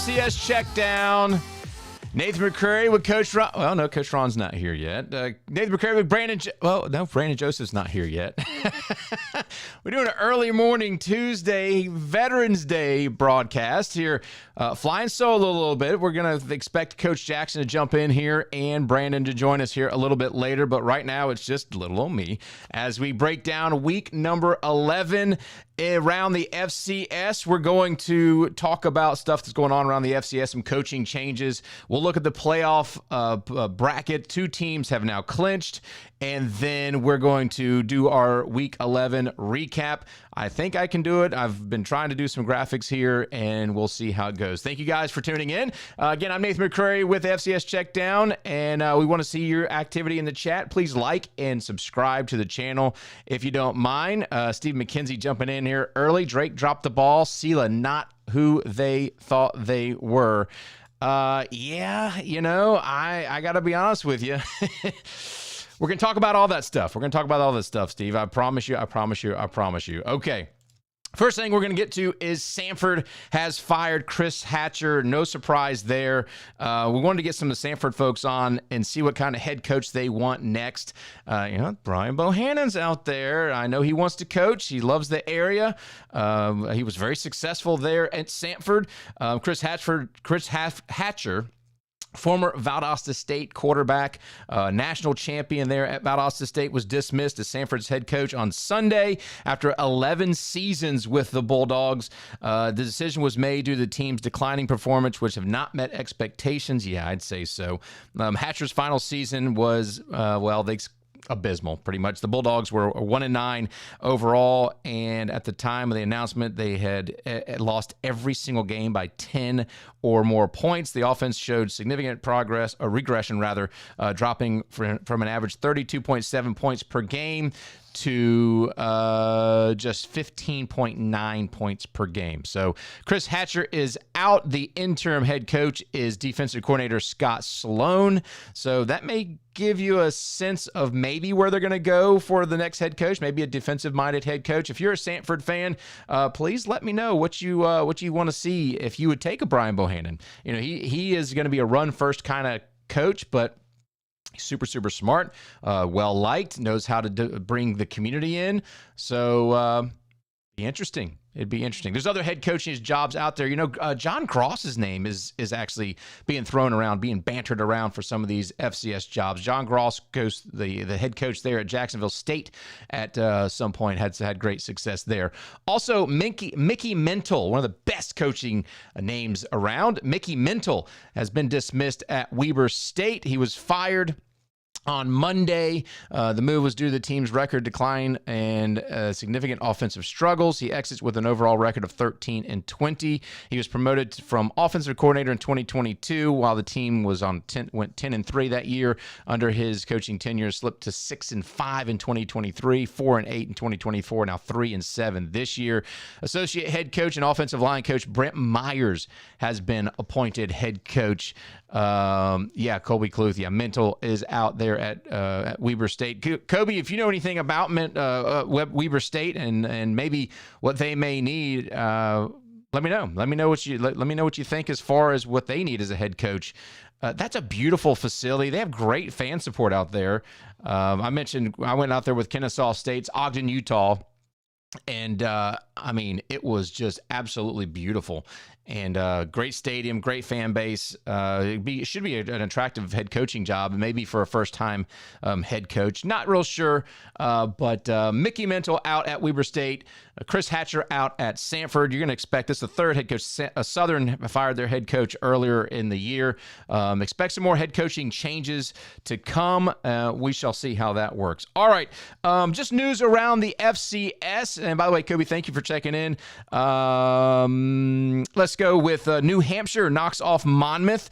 FCS CheckDown. Nathan McCreary with Coach Ron. Well, no, Coach Ron's not here yet. Nathan McCreary with Brandon. Brandon Joseph's not here yet. We're doing an early morning Tuesday Veterans Day broadcast here. Flying solo a little bit. We're going to expect Coach Jackson to jump in here and Brandon to join us here a little bit later. But right now, it's just little old me as we break down week number 11 around the FCS. We're going to talk about stuff that's going on around the FCS, some coaching changes. We'll look at the playoff bracket. Two teams have now clinched, and then we're going to do our week 11 recap. I think I can do it. I've been trying to do some graphics here, and we'll see how it goes. Thank you guys for tuning in. Again, I'm Nathan McCreary with FCS CheckDown, and we want to see your activity in the chat. Please like and subscribe to the channel if you don't mind. Steve McKenzie jumping in here early. Drake dropped the ball. Sela not who they thought they were. I got to be honest with you. We're going to talk about all that stuff. Steve. I promise you. Okay. First thing we're going to get to is Samford has fired Chris Hatcher. No surprise there. We wanted to get some of the Samford folks on and see what kind of head coach they want next. Brian Bohannon's out there. I know he wants to coach. He loves the area. He was very successful there at Samford. Chris Hatcher, former Valdosta State quarterback, national champion there at Valdosta State, was dismissed as Samford's head coach on Sunday after 11 seasons with the Bulldogs. The decision was made due to the team's declining performance, which have not met expectations. Yeah, I'd say so. Hatcher's final season was, abysmal, pretty much. The Bulldogs were 1-9 overall, and at the time of the announcement, they had lost every single game by 10 or more points. The offense showed significant regression, dropping from an average 32.7 points per game to just 15.9 points per game. So Chris Hatcher is out. The interim head coach is defensive coordinator Scott Sloan. So that may give you a sense of maybe where they're going to go for the next head coach, maybe a defensive-minded head coach. If you're a Samford fan, please let me know what you want to see if you would take a Brian Bohannon. He is going to be a run-first kind of coach, but super, super smart, well-liked, knows how to bring the community in. So it'd be interesting. There's other head coaching jobs out there. John Gross's name is actually being thrown around, being bantered around for some of these FCS jobs. John Gross goes the head coach there at Jacksonville State at some point, had great success there. Also, Mickey Mental, one of the best coaching names around. Mickey Mental has been dismissed at Weber State. He was fired on Monday. The move was due to the team's record decline and significant offensive struggles. He exits with an overall record of 13-20. He was promoted from offensive coordinator in 2022, while the team went 10-3 that year. Under his coaching tenure, slipped to 6-5 in 2023, 4-8 in 2024, now 3-7 this year. Associate head coach and offensive line coach Brent Myers has been appointed head coach. Colby Cluth. Mental is out there at Weber State. Kobe, if you know anything about Weber State and maybe what they may need, let me know. Let me know what you think as far as what they need as a head coach. That's a beautiful facility. They have great fan support out there. I mentioned I went out there with Kennesaw State's Ogden, Utah. And, it was just absolutely beautiful. And great stadium, great fan base. It should be an attractive head coaching job, maybe for a first-time head coach. Not real sure, but Mickey Mental out at Weber State, Chris Hatcher out at Samford. You're going to expect this. The third head coach, Southern fired their head coach earlier in the year. Expect some more head coaching changes to come. We shall see how that works. All right, just news around the FCS. And by the way, Kobe, thank you for checking in. Let's go with New Hampshire knocks off Monmouth.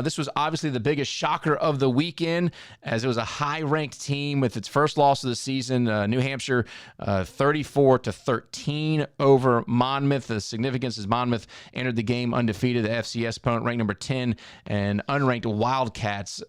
This was obviously the biggest shocker of the weekend, as it was a high-ranked team with its first loss of the season. New Hampshire 34-13 over Monmouth. The significance is Monmouth entered the game undefeated. The FCS opponent, ranked number 10, and unranked Wildcats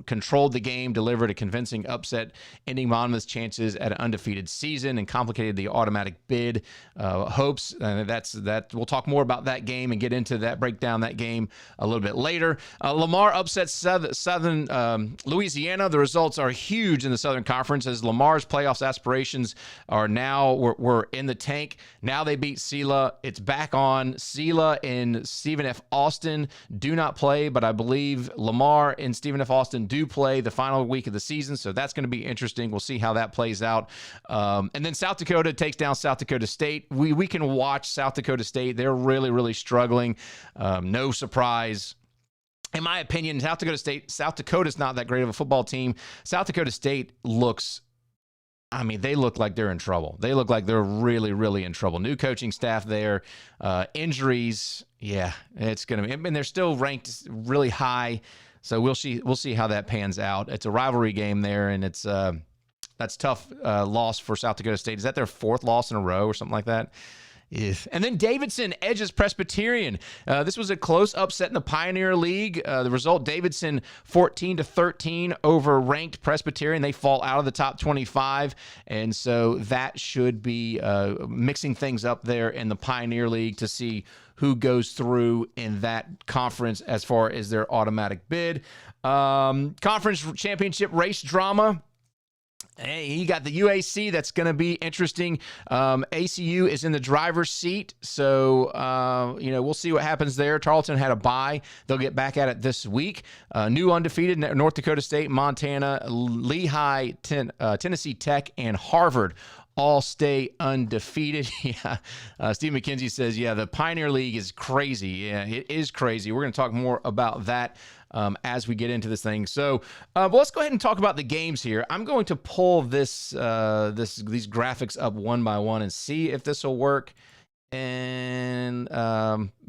controlled the game, delivered a convincing upset, ending Monmouth's chances at an undefeated season and complicated the automatic bid hopes. We'll talk more about that game game and get into that, break down that game a little bit later. Lamar upsets Southern Louisiana. The results are huge in the Southern Conference as Lamar's playoffs aspirations are now we're in the tank. Now they beat Sela. It's back on. Sela and Stephen F. Austin do not play, but I believe Lamar and Stephen F. Austin do play the final week of the season, so that's going to be interesting. We'll see how that plays out. And then South Dakota takes down South Dakota State. We can watch South Dakota State. They're really, really struggling. No surprise. In my opinion, South Dakota's not that great of a football team. South Dakota State they look like they're in trouble. They look like they're really, really in trouble. New coaching staff there, injuries. Yeah, it's going to be. I mean, they're still ranked really high, so we'll see how that pans out. It's a rivalry game there, and that's tough loss for South Dakota State. Is that their 4th loss in a row or something like that? And then Davidson edges Presbyterian. This was a close upset in the Pioneer League. The result, Davidson 14-13 over ranked Presbyterian. They fall out of the top 25, and so that should be mixing things up there in the Pioneer League to see who goes through in that conference as far as their automatic bid. Conference championship race drama. Hey, you got the UAC. That's going to be interesting. ACU is in the driver's seat, so we'll see what happens there. Tarleton had a bye. They'll get back at it this week. New undefeated North Dakota State, Montana, Lehigh, Tennessee Tech, and Harvard all stay undefeated. Yeah. Steve McKenzie says, yeah, the Pioneer League is crazy. Yeah, it is crazy. We're going to talk more about that as we get into this thing. So, but let's go ahead and talk about the games here. I'm going to pull these graphics up one by one and see if this will work. And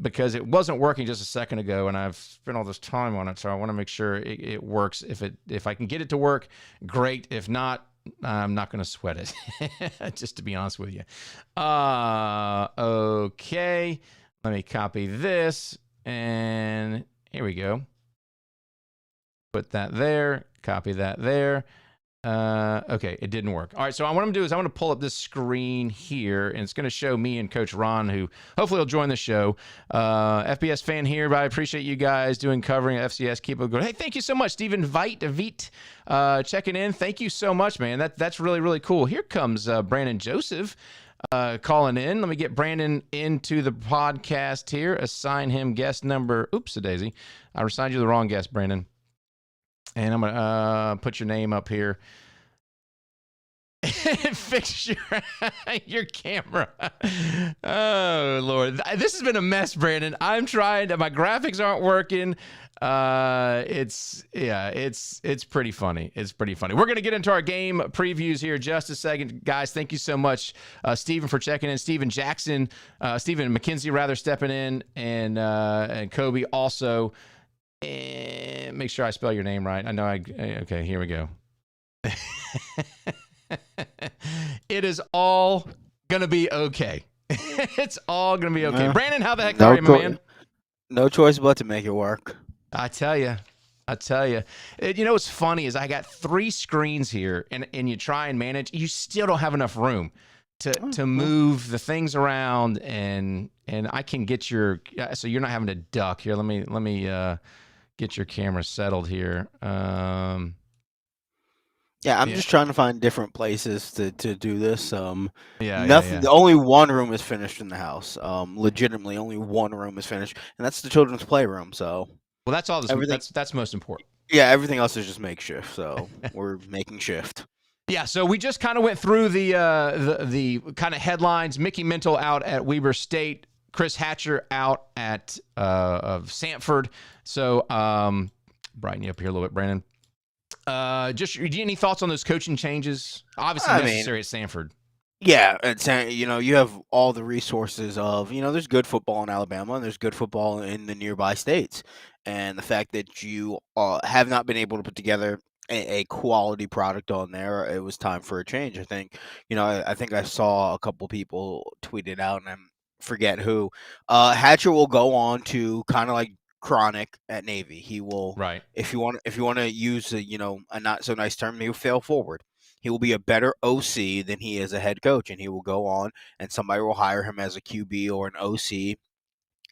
because it wasn't working just a second ago, and I've spent all this time on it, so I want to make sure it works. If I can get it to work, great. If not, I'm not going to sweat it, just to be honest with you. Okay, let me copy this, and here we go. Put that there, copy that there. Okay, it didn't work. All right, so what I'm going to do is I want to pull up this screen here, and it's going to show me and Coach Ron, who hopefully will join the show. FBS fan here, but I appreciate you guys doing covering FCS. Keep it going. Hey, thank you so much, Stephen Veit, checking in. Thank you so much, man. That's really, really cool. Here comes Brandon Joseph calling in. Let me get Brandon into the podcast here. Assign him guest number. Oops, a daisy. I assigned you the wrong guest, Brandon. And I'm going to put your name up here. Fix your camera. Oh, Lord. This has been a mess, Brandon. I'm trying. My graphics aren't working. It's pretty funny. It's pretty funny. We're going to get into our game previews here in just a second. Guys, thank you so much, Stephen, for checking in. Stephen McKenzie, rather, stepping in. And Kobe also. And make sure I spell your name right. I know okay, here we go. It is all going to be okay. It's all going to be okay. Brandon, how the heck are you, my man? No choice but to make it work. I tell you. What's funny is I got 3 screens here, and you try and manage. You still don't have enough room to move the things around, and I can get so you're not having to duck. Here, let me get your camera settled here. Yeah, I'm just trying to find different places to do this. Nothing. Yeah. Only one room is finished in the house. Legitimately, only one room is finished, and that's the children's playroom. So, well, that's all. That's most important. Yeah, everything else is just makeshift. So we're making shift. Yeah, so we just kind of went through the kind of headlines. Mickey Mental out at Weber State. Chris Hatcher out at of Sanford. So brighten you up here a little bit, Brandon. Just any thoughts on those coaching changes? Obviously necessary at Sanford. Yeah, you have all the resources of, there's good football in Alabama and there's good football in the nearby states. And the fact that you have not been able to put together a quality product on there, it was time for a change. I think, I think I saw a couple people tweet it out, and I forget who. Hatcher will go on to kind of like Chronic at Navy. He will, right. If you want to use a not so nice term, he will fail forward. He will be a better OC than he is a head coach, and he will go on, and somebody will hire him as a QB or an OC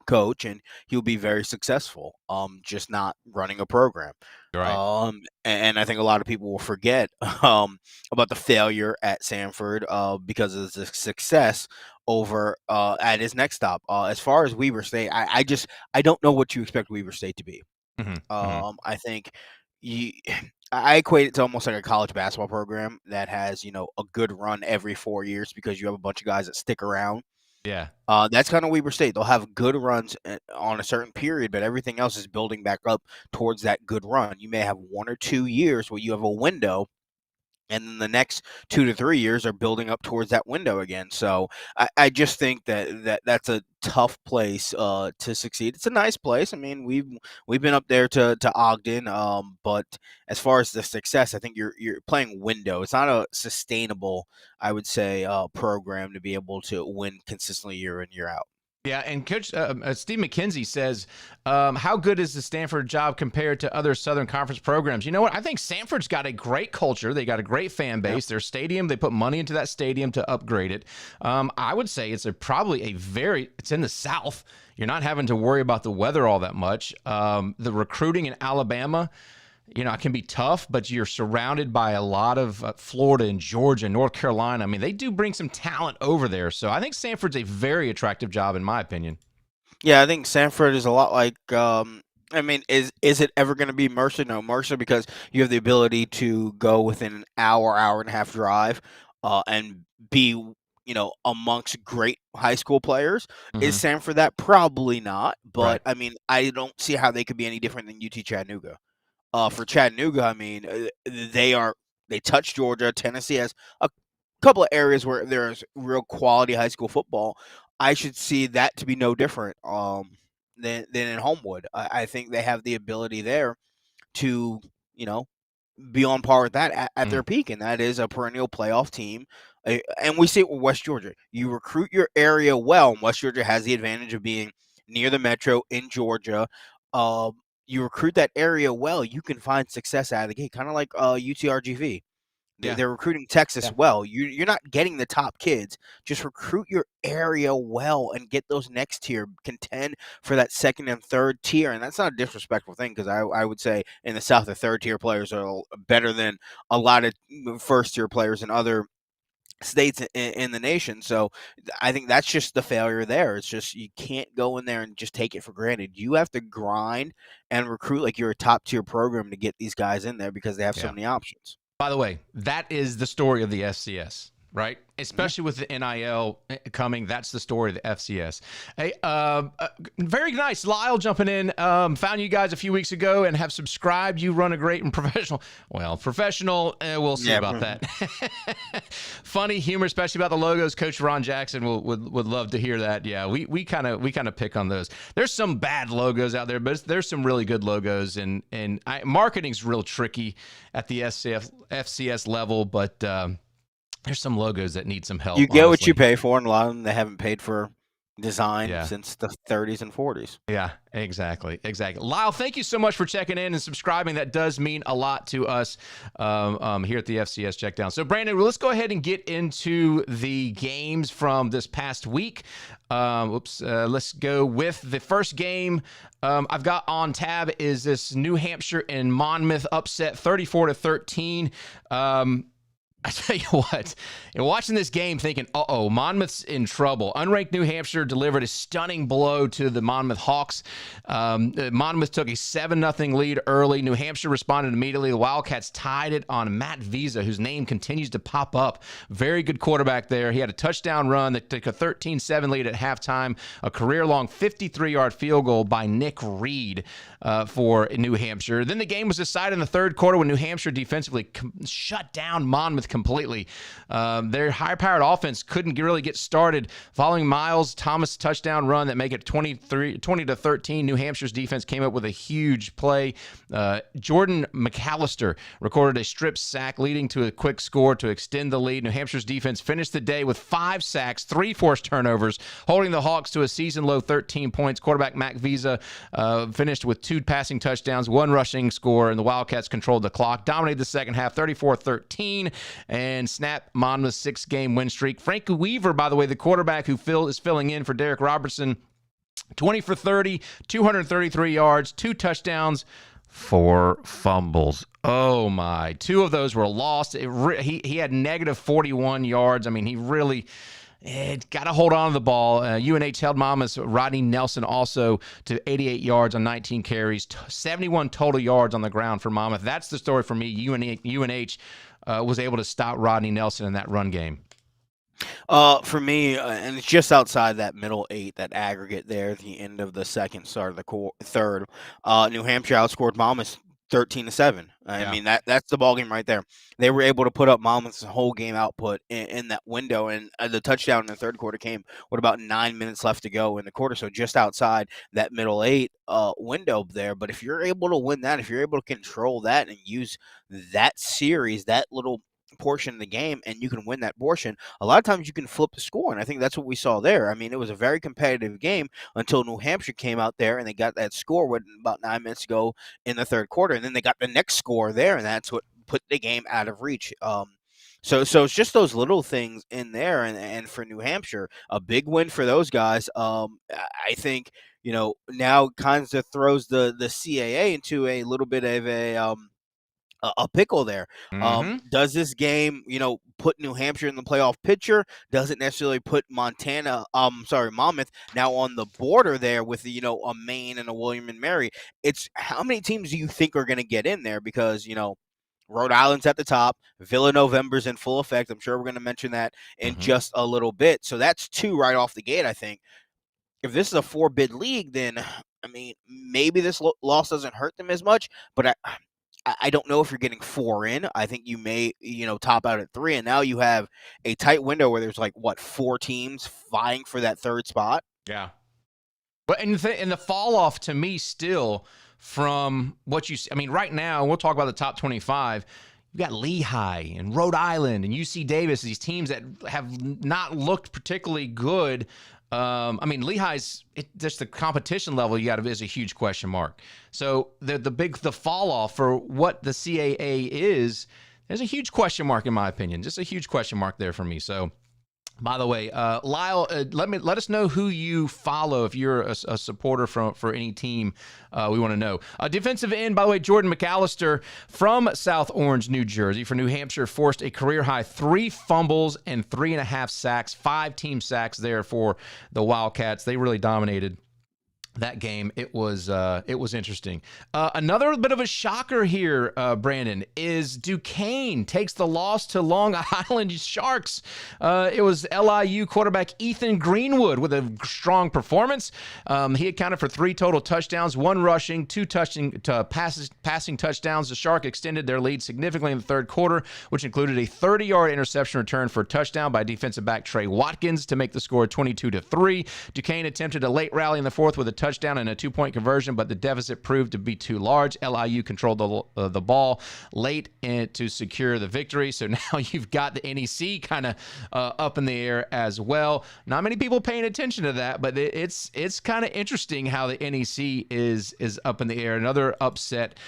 coach, and he'll be very successful. Just not running a program. Right. And I think a lot of people will forget about the failure at Sanford because of the success over at his next stop. As far as Weber State, I don't know what you expect Weber State to be. I think you, I equate it to almost like a college basketball program that has, a good run every 4 years because you have a bunch of guys that stick around. Yeah. That's kind of Weber State. They'll have good runs on a certain period, but everything else is building back up towards that good run. You may have 1 or 2 years where you have a window, and then the next 2 to 3 years are building up towards that window again. So I just think that's a tough place to succeed. It's a nice place. I mean, we've been up there to Ogden, but as far as the success, I think you're playing window. It's not a sustainable, I would say, program to be able to win consistently year in, year out. Yeah, and Coach Steve McKenzie says, how good is the Stanford job compared to other Southern Conference programs? You know what? I think Stanford's got a great culture. They got a great fan base. Their stadium, they put money into that stadium to upgrade it. I would say it's it's in the South. You're not having to worry about the weather all that much. The recruiting in Alabama, it can be tough, but you're surrounded by a lot of Florida and Georgia and North Carolina. I mean, they do bring some talent over there. So I think Stanford's a very attractive job, in my opinion. Yeah, I think Sanford is a lot like. Is it ever going to be Mercer? No, Mercer, because you have the ability to go within an hour and a half drive, and be amongst great high school players. Is Sanford that? Probably not. But Right. I mean, I don't see how they could be any different than UT Chattanooga. For Chattanooga, I mean, they touch Georgia. Tennessee has a couple of areas where there's real quality high school football. I should see that to be no different than in Homewood. I think they have the ability there to be on par with that at their peak, and that is a perennial playoff team. And we see it with West Georgia. You recruit your area well, and West Georgia has the advantage of being near the metro in Georgia. You recruit that area well, you can find success out of the gate, kind of like UTRGV. Yeah. They're recruiting Texas well. You're not getting the top kids. Just recruit your area well and get those next tier, contend for that second and third tier. And that's not a disrespectful thing, because I would say in the South, the third tier players are better than a lot of first tier players in other states in the nation. So I think that's just the failure there. It's just you can't go in there and just take it for granted. You have to grind and recruit like you're a top tier program to get these guys in there, because they have so many options. By the way, that is the story of the FCS, right? Especially with the NIL coming, that's the story of the FCS. Hey, very nice. Lyle jumping in. Found you guys a few weeks ago and have subscribed. You run a great and professional. Well, professional, we'll see about that. Funny humor, especially about the logos. Coach Ron Jackson would love to hear that. Yeah, we kind of pick on those. There's some bad logos out there, but there's some really good logos, and marketing's real tricky at the FCS level, but there's some logos that need some help. You get honestly. what you pay for, and a lot of them they haven't paid for design since the 30s and 40s. Yeah, exactly. Lyle, thank you so much for checking in and subscribing. That does mean a lot to us here at the FCS Checkdown. So, Brandon, let's go ahead and get into the games from this past week. Let's go with the first game I've got on tab is this New Hampshire and Monmouth upset 34-13. I tell you what, watching this game thinking, Monmouth's in trouble. Unranked New Hampshire delivered a stunning blow to the Monmouth Hawks. Monmouth took a 7-0 lead early. New Hampshire responded immediately. The Wildcats tied it on Matt Visa, whose name continues to pop up. Very good quarterback there. He had a touchdown run that took a 13-7 lead at halftime, a career-long 53-yard field goal by Nick Reed for New Hampshire. Then the game was decided in the third quarter when New Hampshire defensively shut down Monmouth completely. Their high-powered offense couldn't really get started. Following Miles Thomas' touchdown run that made it 20-13, New Hampshire's defense came up with a huge play. Jordan McAllister recorded a strip sack, leading to a quick score to extend the lead. New Hampshire's defense finished the day with 5 sacks, 3 forced turnovers, holding the Hawks to a season-low 13 points. Quarterback Mac Visa finished with 2 passing touchdowns, 1 rushing score, and the Wildcats controlled the clock, dominated the second half 34-13, and snapped Monmouth's 6-game win streak. Frankie Weaver, by the way, the quarterback who is filling in for Derek Robertson, 20 for 30, 233 yards, 2 touchdowns, 4 fumbles. Oh my. 2 of those were lost. He had negative 41 yards. I mean, he really got to hold on to the ball. UNH held Monmouth's Rodney Nelson also to 88 yards on 19 carries, 71 total yards on the ground for Monmouth. That's the story for me. UNH was able to stop Rodney Nelson in that run game. For me, and it's just outside that middle 8, that aggregate there at the end of the second, start of the third. New Hampshire outscored Monmouth 13-7. I mean, that's the ballgame right there. They were able to put up Monmouth's whole game output in that window, and the touchdown in the third quarter came with about 9 minutes left to go in the quarter, so just outside that middle 8 window there. But if you're able to win that, if you're able to control that and use that series, that little portion of the game, and you can win that portion, a lot of times you can flip the score, and I think that's what we saw there. I mean, it was a very competitive game until New Hampshire came out there and they got that score with about 9 minutes to go in the third quarter, and then they got the next score there, and that's what put the game out of reach. So it's just those little things in there, and for New Hampshire, a big win for those guys. I think, now kind of throws the CAA into a little bit of a pickle there. Does this game, put New Hampshire in the playoff picture? Does it necessarily put Monmouth now on the border there with a Maine and a William and Mary? It's how many teams do you think are going to get in there? Because Rhode Island's at the top. Villanovan's in full effect. I'm sure we're going to mention that in just a little bit. So that's 2 right off the gate, I think. If this is a 4-bid league, then I mean, maybe this loss doesn't hurt them as much, but I don't know if you're getting 4 in. I think you may, top out at 3, and now you have a tight window where there's 4 teams vying for that third spot. Yeah. But and the fall off to me still from what you see. I mean, right now, we'll talk about the top 25. You've got Lehigh and Rhode Island and UC Davis, these teams that have not looked particularly good. I mean, Lehigh's just the competition level is a huge question mark. So the fall off for what the CAA is, there's a huge question mark in my opinion. Just a huge question mark there for me. So, by the way, Lyle, let us know who you follow if you're a supporter for any team. We want to know. Defensive end, by the way, Jordan McAllister from South Orange, New Jersey, for New Hampshire, forced a career high 3 fumbles and 3.5 sacks, 5 team sacks there for the Wildcats. They really dominated that game. It was interesting. Another bit of a shocker here, Brandon, is Duquesne takes the loss to Long Island Sharks. It was LIU quarterback Ethan Greenwood with a strong performance. He accounted for 3 total touchdowns, 1 rushing, 2 passing touchdowns. The Shark extended their lead significantly in the third quarter, which included a 30-yard interception return for a touchdown by defensive back Trey Watkins to make the score 22-3. Duquesne attempted a late rally in the fourth with a touchdown and a 2-point conversion, but the deficit proved to be too large. LIU controlled the ball late to secure the victory. So now you've got the NEC kind of up in the air as well. Not many people paying attention to that, but it's kind of interesting how the NEC is up in the air. Another upset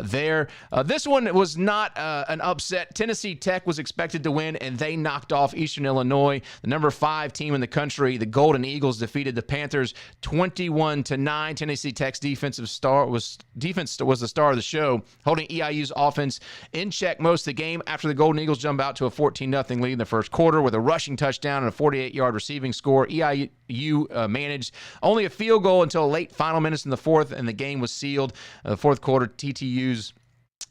there. This one was not an upset. Tennessee Tech was expected to win, and they knocked off Eastern Illinois. The number 5 team in the country, the Golden Eagles, defeated the Panthers 21-9. Tennessee Tech's defense was the star of the show, holding EIU's offense in check most of the game after the Golden Eagles jump out to a 14-0 lead in the first quarter with a rushing touchdown and a 48-yard receiving score. EIU managed only a field goal until late final minutes in the fourth, and the game was sealed. The fourth quarter, TTU's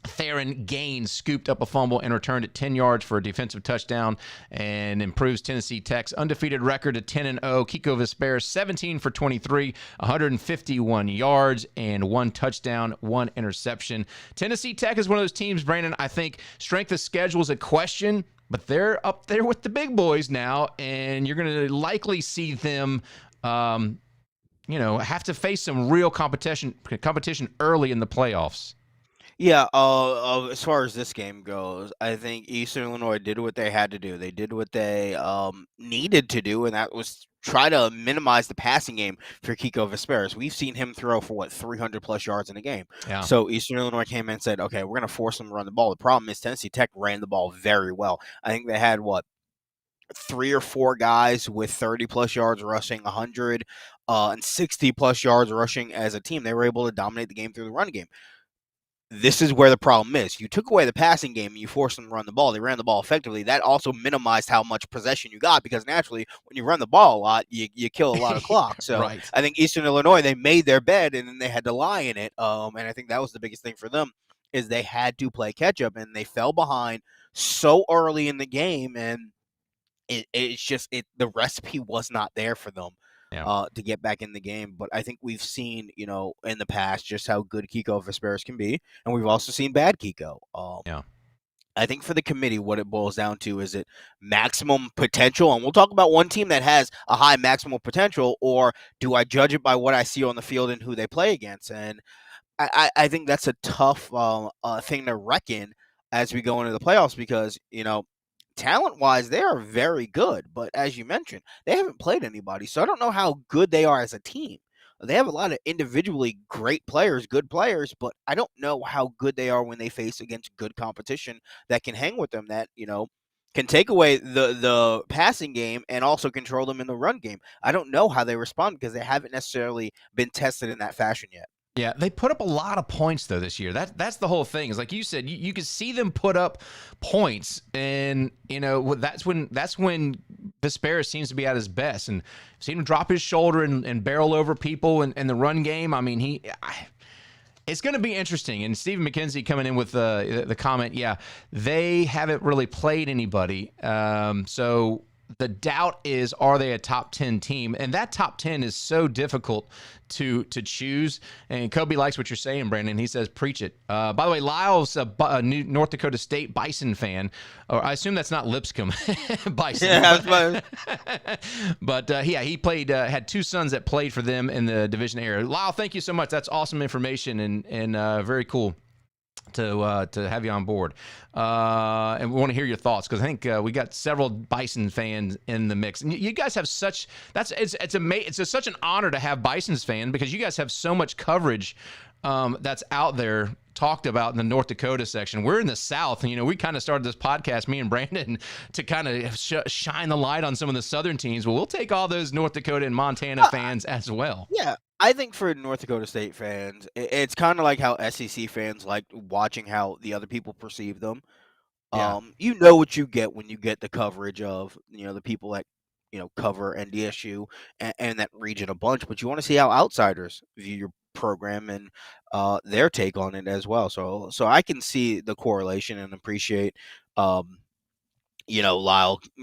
Theron Gaines scooped up a fumble and returned it 10 yards for a defensive touchdown and improves Tennessee Tech's undefeated record to 10-0. Kiko Vesperis, 17 for 23, 151 yards and 1 touchdown, 1 interception. Tennessee Tech is one of those teams, Brandon, I think strength of schedule is a question, but they're up there with the big boys now, and you're going to likely see them have to face some real competition early in the playoffs. Yeah, as far as this game goes, I think Eastern Illinois did what they had to do. They did what they needed to do, and that was try to minimize the passing game for Kiko Vesperis. We've seen him throw for, 300-plus yards in a game. Yeah. So Eastern Illinois came in and said, okay, we're going to force them to run the ball. The problem is Tennessee Tech ran the ball very well. I think they had, 3 or 4 guys with 30-plus yards rushing, 100 and 60-plus yards rushing as a team. They were able to dominate the game through the run game. This is where the problem is. You took away the passing game and you forced them to run the ball. They ran the ball effectively. That also minimized how much possession you got, because naturally, when you run the ball a lot, you kill a lot of clock. So Right. I think Eastern Illinois, they made their bed and then they had to lie in it. And I think that was the biggest thing for them, is they had to play catch up, and they fell behind so early in the game, and it's just the recipe was not there for them. Yeah. To get back in the game. But I think we've seen, in the past, just how good Kiko Vesperis can be, and we've also seen bad Kiko. Yeah. I think for the committee, what it boils down to is it maximum potential, and we'll talk about one team that has a high maximum potential, or do I judge it by what I see on the field and who they play against? And I think that's a tough thing to reckon as we go into the playoffs, because, talent-wise, they are very good. But as you mentioned, they haven't played anybody, so I don't know how good they are as a team. They have a lot of individually great players, good players, but I don't know how good they are when they face against good competition that can hang with them, that, can take away the passing game and also control them in the run game. I don't know how they respond, because they haven't necessarily been tested in that fashion yet. Yeah, they put up a lot of points though this year. That's the whole thing. Is like you said, you could see them put up points, and that's when Vesperis seems to be at his best, and seen him drop his shoulder and barrel over people in the run game. I mean, it's going to be interesting. And Stephen McKenzie coming in with the comment, yeah, they haven't really played anybody, so the doubt is, are they a top 10 team? And that top 10 is so difficult to choose. And Kobe likes what you're saying, Brandon. He says, preach it. By the way, Lyle's a new North Dakota State Bison fan. Or I assume that's not Lipscomb Bison. Yeah, but yeah, he played, had 2 sons that played for them in the division area. Lyle, thank you so much. That's awesome information and very cool to have you on board, and we want to hear your thoughts, because I think we got several Bison fans in the mix, and you guys have it's such an honor to have Bison's fan, because you guys have so much coverage that's out there talked about in the North Dakota section. We're in the South, and we kind of started this podcast, me and Brandon, to kind of shine the light on some of the Southern teams. Well, we'll take all those North Dakota and Montana fans as well. Yeah, I think for North Dakota State fans, it's kind of like how SEC fans like watching how the other people perceive them. Yeah. You know what you get when you get the coverage of, the people that, cover NDSU and that region a bunch, but you want to see how outsiders view your program and their take on it as well. So I can see the correlation and appreciate, Lyle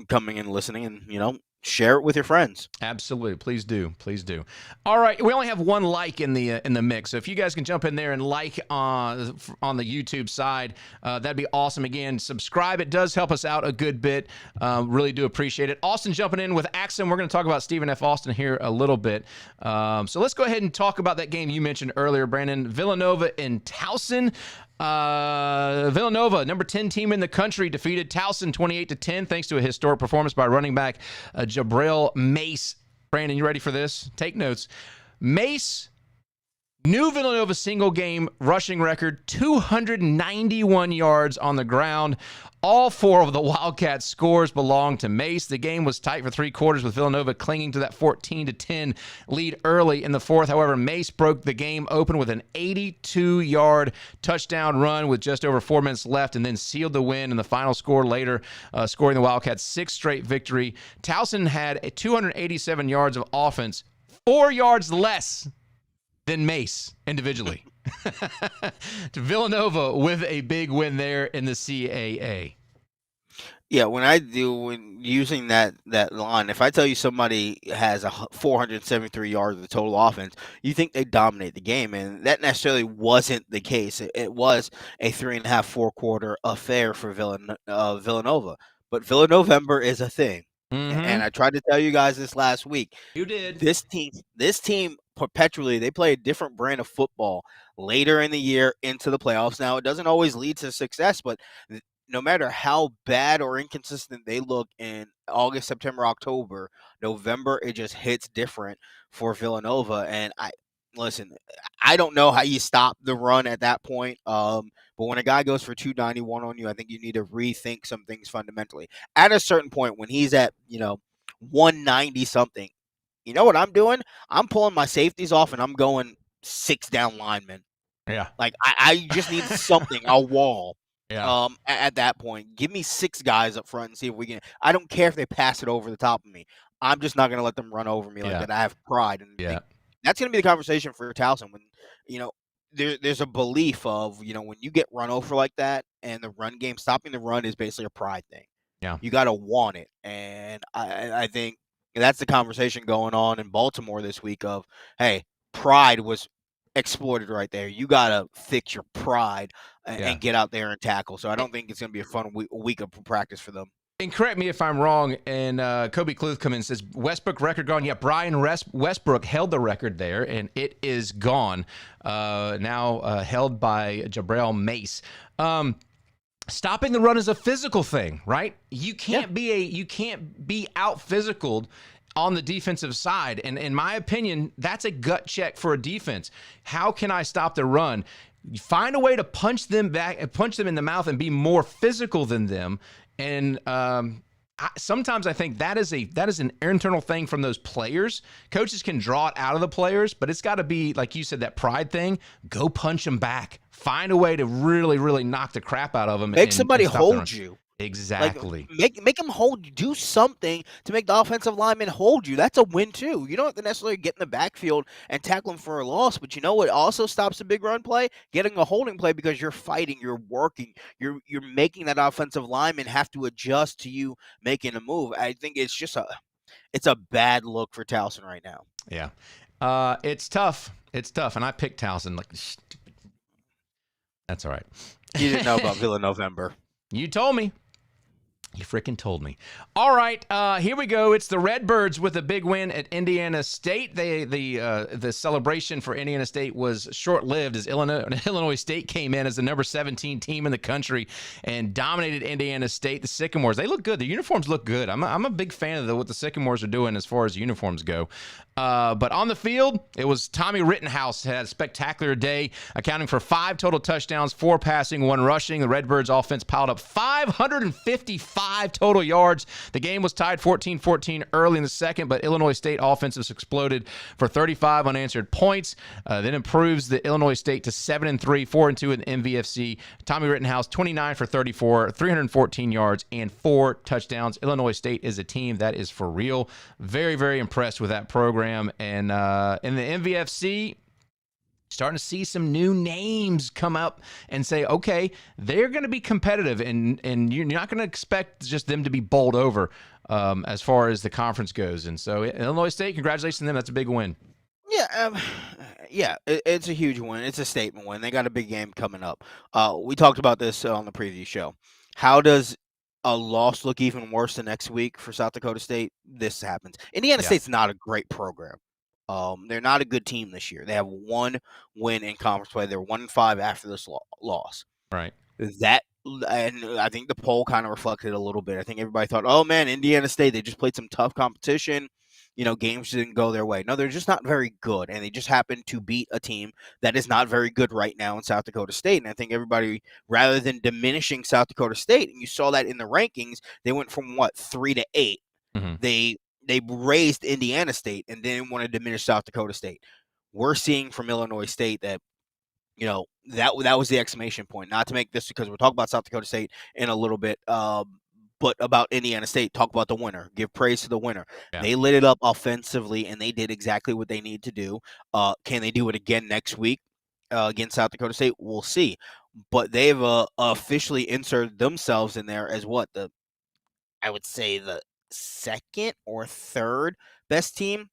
coming and listening and, share it with your friends. Absolutely. Please do. Please do. All right. We only have one like in the mix. So if you guys can jump in there and like on the YouTube side, that'd be awesome. Again, subscribe. It does help us out a good bit. Really do appreciate it. Austin jumping in with Axon. We're going to talk about Stephen F. Austin here a little bit. So let's go ahead and talk about that game you mentioned earlier, Brandon. Villanova and Towson. Villanova, number 10 team in the country, defeated Towson 28-10 thanks to a historic performance by running back Jabril Mace. Brandon, you ready for this? Take notes. Mace, new Villanova single game rushing record, 291 yards on the ground. All 4 of the Wildcats scores belong to Mace. The game was tight for 3 quarters, with Villanova clinging to that 14-10 lead early in the 4th. However, Mace broke the game open with an 82-yard touchdown run with just over 4 minutes left, and then sealed the win in the final score later, scoring the Wildcats' 6th straight victory. Towson had 287 yards of offense, 4 yards less than Mace individually. To Villanova with a big win there in the CAA. Yeah, when using that line, if I tell you somebody has 473 yards of the total offense, you think they dominate the game, and that necessarily wasn't the case. It was a 3.5-4 quarter affair for Villanova, but Villanovember is a thing. And I tried to tell you guys this last week. You did. This team perpetually, they play a different brand of football later in the year into the playoffs. Now, it doesn't always lead to success, but no matter how bad or inconsistent they look in August, September, October, November, it just hits different for Villanova. And listen, I don't know how you stop the run at that point. But when a guy goes for 291 on you, I think you need to rethink some things fundamentally. At a certain point, when he's at 190 something, you know what I'm doing? I'm pulling my safeties off and I'm going 6 down linemen. Yeah. Like I just need something, a wall. Yeah. At that point, give me 6 guys up front and see if we can. I don't care if they pass it over the top of me. I'm just not going to let them run over me like that. I have pride, and that's going to be the conversation for Towson. When there's a belief of when you get run over like that, and the run game, stopping the run is basically a pride thing. Yeah, you got to want it, and I think that's the conversation going on in Baltimore this week. Of hey, pride was exploited right there. You got to fix your pride and get out there and tackle. So I don't think it's going to be a fun week of practice for them. And correct me if I'm wrong, and Kobe Kluth comes in and says, Westbrook record gone. Yeah, Brian Westbrook held the record there, and it is gone. Now held by Jabril Mace. Stopping the run is a physical thing, right? You can't be out physicaled on the defensive side. And in my opinion, that's a gut check for a defense. How can I stop the run? You find a way to punch them back, punch them in the mouth, and be more physical than them. And sometimes I think that is an internal thing from those players. Coaches can draw it out of the players, but it's got to be, like you said, that pride thing. Go punch them back. Find a way to really, really knock the crap out of them. Make somebody hold you. Exactly. Like, make them hold you. Do something to make the offensive lineman hold you. That's a win too. You don't have to necessarily get in the backfield and tackle them for a loss, but you know what also stops a big run play? Getting a holding play, because you're fighting, you're working, you're making that offensive lineman have to adjust to you making a move. I think it's just a bad look for Towson right now. Yeah. It's tough. It's tough. And I picked Towson. Like, that's all right. You didn't know about Villanova. You told me. You freaking told me. All right, here we go. It's the Redbirds with a big win at Indiana State. The celebration for Indiana State was short-lived as Illinois State came in as the number 17 team in the country and dominated Indiana State. The Sycamores, they look good. The uniforms look good. I'm a big fan of what the Sycamores are doing as far as uniforms go. But on the field, it was Tommy Rittenhouse had a spectacular day, accounting for 5 total touchdowns, 4 passing, 1 rushing. The Redbirds offense piled up 555 total yards. The game was tied 14-14 early in the second, but Illinois State offenses exploded for 35 unanswered points. Then improves the Illinois State to 7-3, 4-2 in the MVFC. Tommy Rittenhouse, 29 for 34, 314 yards, and 4 touchdowns. Illinois State is a team that is for real. Very, very impressed with that program. And in the MVFC, starting to see some new names come up and say, okay, they're going to be competitive, and you're not going to expect just them to be bowled over as far as the conference goes. And so Illinois State, congratulations to them. That's a big win. Yeah, it's a huge win. It's a statement win. They got a big game coming up. We talked about this on the preview show. How does a loss look even worse the next week for South Dakota State? This happens. Indiana State's not a great program. They're not a good team this year. They have 1 win in conference play. They're 1-5 after this loss. Right. And I think the poll kind of reflected a little bit. I think everybody thought, oh man, Indiana State, they just played some tough competition. Games didn't go their way. No, they're just not very good, and they just happened to beat a team that is not very good right now in South Dakota State. And I think everybody, rather than diminishing South Dakota State, and you saw that in the rankings, they went from 3 to 8. Mm-hmm. They raised Indiana State and didn't want to diminish South Dakota State. We're seeing from Illinois State that, that was the exclamation point. Not to make this, because we'll talk about South Dakota State in a little bit, but about Indiana State, talk about the winner. Give praise to the winner. Yeah. They lit it up offensively, and they did exactly what they need to do. Can they do it again next week against South Dakota State? We'll see. But they've officially inserted themselves in there as I would say the second or third best team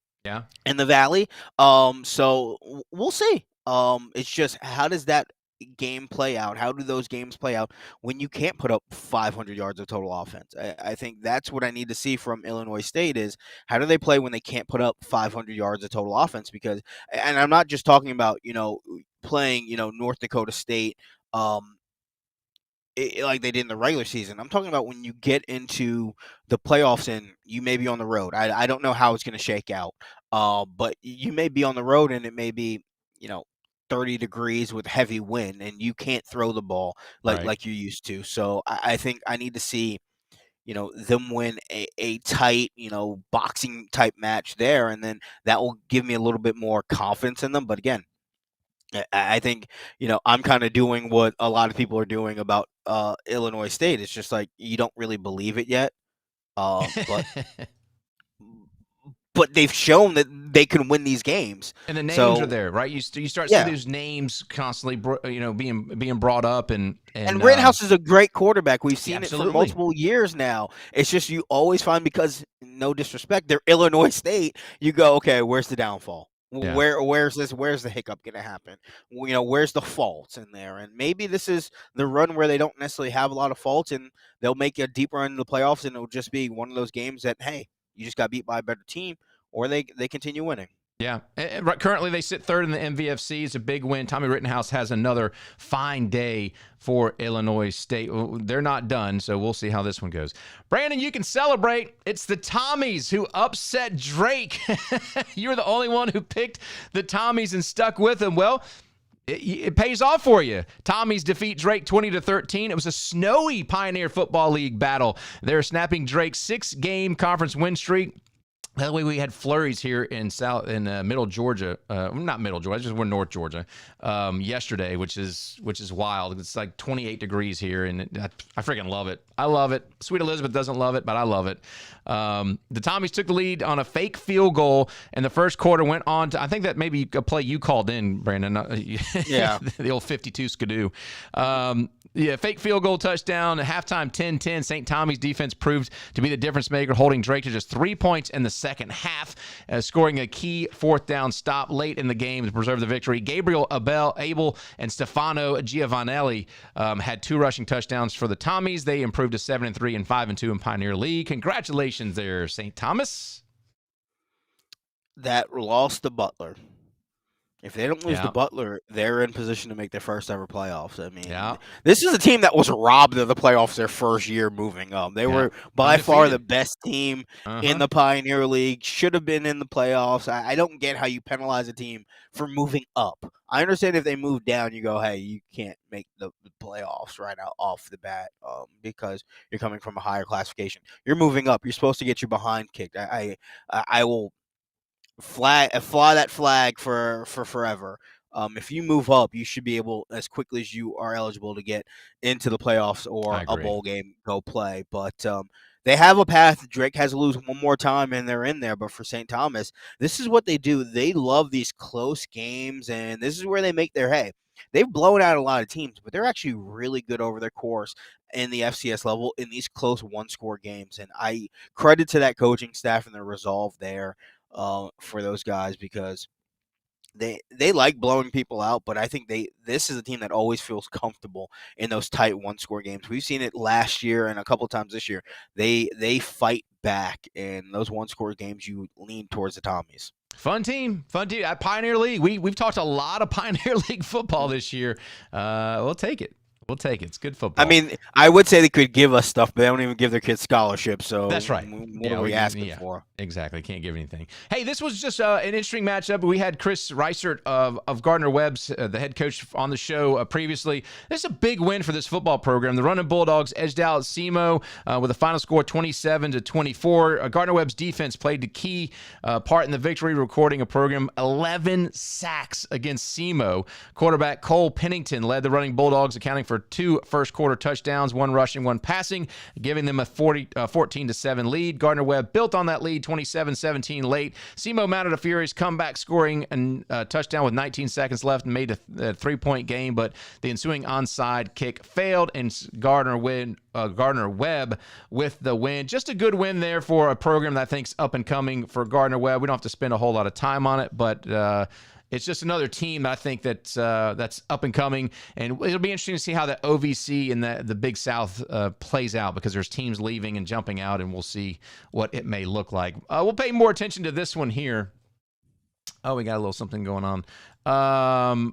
in the Valley. So we'll see. It's just, how does that game play out? How do those games play out when you can't put up 500 yards of total offense? I think that's what I need to see from Illinois State is, how do they play when they can't put up 500 yards of total offense? Because, and I'm not just talking about, playing, North Dakota State, like they did in the regular season. I'm talking about when you get into the playoffs and you may be on the road. I don't know how it's going to shake out, but you may be on the road and it may be 30 degrees with heavy wind, and you can't throw the ball Right. like you used to. So I think I need to see them win a tight, boxing type match there, and then that will give me a little bit more confidence in them. But again, I think I'm kind of doing what a lot of people are doing about Illinois State. It's just like you don't really believe it yet, but they've shown that they can win these games. And the names So are there, right? You start yeah. seeing those names constantly, being brought up, and Rittenhouse is a great quarterback. We've seen it for absolutely. multiple years now. It's just you always find, because no disrespect, they're Illinois State. You go, okay, where's the downfall? Yeah. Where's the hiccup going to happen? Where's the faults in there? And maybe this is the run where they don't necessarily have a lot of faults, and they'll make a deep run in the playoffs, and it'll just be one of those games that, hey, you just got beat by a better team, or they continue winning. Yeah. Currently, they sit third in the MVFC. It's a big win. Tommy Rittenhouse has another fine day for Illinois State. They're not done, so we'll see how this one goes. Brandon, you can celebrate. It's the Tommies who upset Drake. You're the only one who picked the Tommies and stuck with them. Well, it pays off for you. Tommies defeat Drake 20-13. It was a snowy Pioneer Football League battle. They're snapping Drake's 6-game conference win streak. By the way, we had flurries here in middle Georgia, not middle Georgia, just we're North Georgia, yesterday, which is wild. It's like 28 degrees here, and I freaking love it. I love it. Sweet Elizabeth doesn't love it, but I love it. The Tommies took the lead on a fake field goal, and the first quarter went on to, I think that maybe a play you called in, Brandon. Yeah. The old 52 skidoo. Fake field goal touchdown, halftime 10-10. St. Tommy's defense proved to be the difference maker, holding Drake to just 3 points in the second half, scoring a key fourth down stop late in the game to preserve the victory. Gabriel Abel, and Stefano Giovanelli had 2 rushing touchdowns for the Tommies. They improved to 7-3 and 5-2 in Pioneer League. Congratulations there, St. Thomas. That loss to Butler. If they don't lose Yeah. to Butler, they're in position to make their first ever playoffs. I mean, Yeah. this is a team that was robbed of the playoffs their first year moving up. They were by far the best team in the Pioneer League, should have been in the playoffs. I don't get how you penalize a team for moving up. I understand if they move down, you go, hey, you can't make the playoffs right out off the bat because you're coming from a higher classification. You're moving up. You're supposed to get your behind kicked. I will fly that flag for forever. If you move up, you should be able, as quickly as you are eligible, to get into the playoffs or a bowl game, go play. But they have a path. Drake has to lose one more time, and they're in there. But for St. Thomas, this is what they do. They love these close games, and this is where they make their hay. They've blown out a lot of teams, but they're actually really good over their course in the FCS level in these close one-score games. And I credit to that coaching staff and their resolve there. For those guys, because they like blowing people out, but I think this is a team that always feels comfortable in those tight one-score games. We've seen it last year and a couple times this year. They fight back, and those one-score games you lean towards the Tommies. Fun team. At Pioneer League, we've talked a lot of Pioneer League football this year. We'll take it. It's good football. I mean, I would say they could give us stuff, but they don't even give their kids scholarships. So that's right. What are we asking for? Exactly. Can't give anything. Hey, this was just an interesting matchup. We had Chris Reisert of Gardner-Webb's, the head coach, on the show previously. This is a big win for this football program. The Running Bulldogs edged out SEMO with a final score 27-24. Gardner-Webb's defense played the key part in the victory, recording a program 11 sacks against SEMO. Quarterback Cole Pennington led the Running Bulldogs, accounting for 2 first-quarter touchdowns, 1 rushing, 1 passing, giving them a 14-7 lead. Gardner-Webb built on that lead 27-17 late. SEMO mounted a furious comeback, scoring a touchdown with 19 seconds left and made a 3-point game, but the ensuing onside kick failed, and Gardner-Webb with the win. Just a good win there for a program that I think's up and coming for Gardner-Webb. We don't have to spend a whole lot of time on it, but it's just another team I think that's up and coming, and it'll be interesting to see how the OVC and the Big South plays out, because there's teams leaving and jumping out, and we'll see what it may look like. We'll pay more attention to this one here. Oh, we got a little something going on. Let's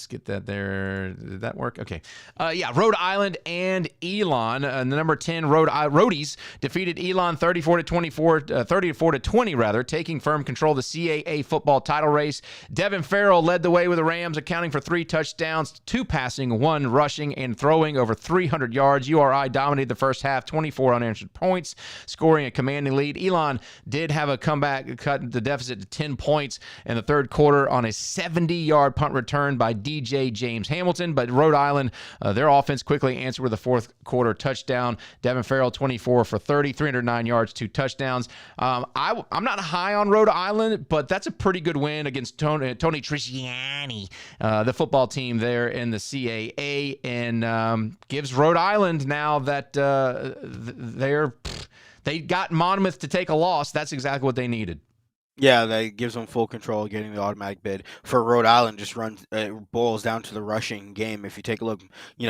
get that there. Did that work? Okay. Yeah, Rhode Island and Elon, the number 10 Roadies defeated Elon 34-20 rather, taking firm control of the CAA football title race. Devin Farrell led the way with the Rams, accounting for 3 touchdowns, 2 passing, 1 rushing, and throwing over 300 yards. URI dominated the first half, 24 unanswered points, scoring a commanding lead. Elon did have a comeback, cut the deficit to 10 points in the third quarter on a 70-yard punt return by DJ James Hamilton, but Rhode Island, their offense quickly answered with a fourth quarter touchdown. Devin Farrell, 24 for 30, 309 yards, 2 touchdowns. I'm not high on Rhode Island, but that's a pretty good win against Tony Trisciani, the football team there in the CAA, and gives Rhode Island now that they got Monmouth to take a loss. That's exactly what they needed. Yeah, that gives them full control of getting the automatic bid. For Rhode Island, just boils down to the rushing game. If you take a look,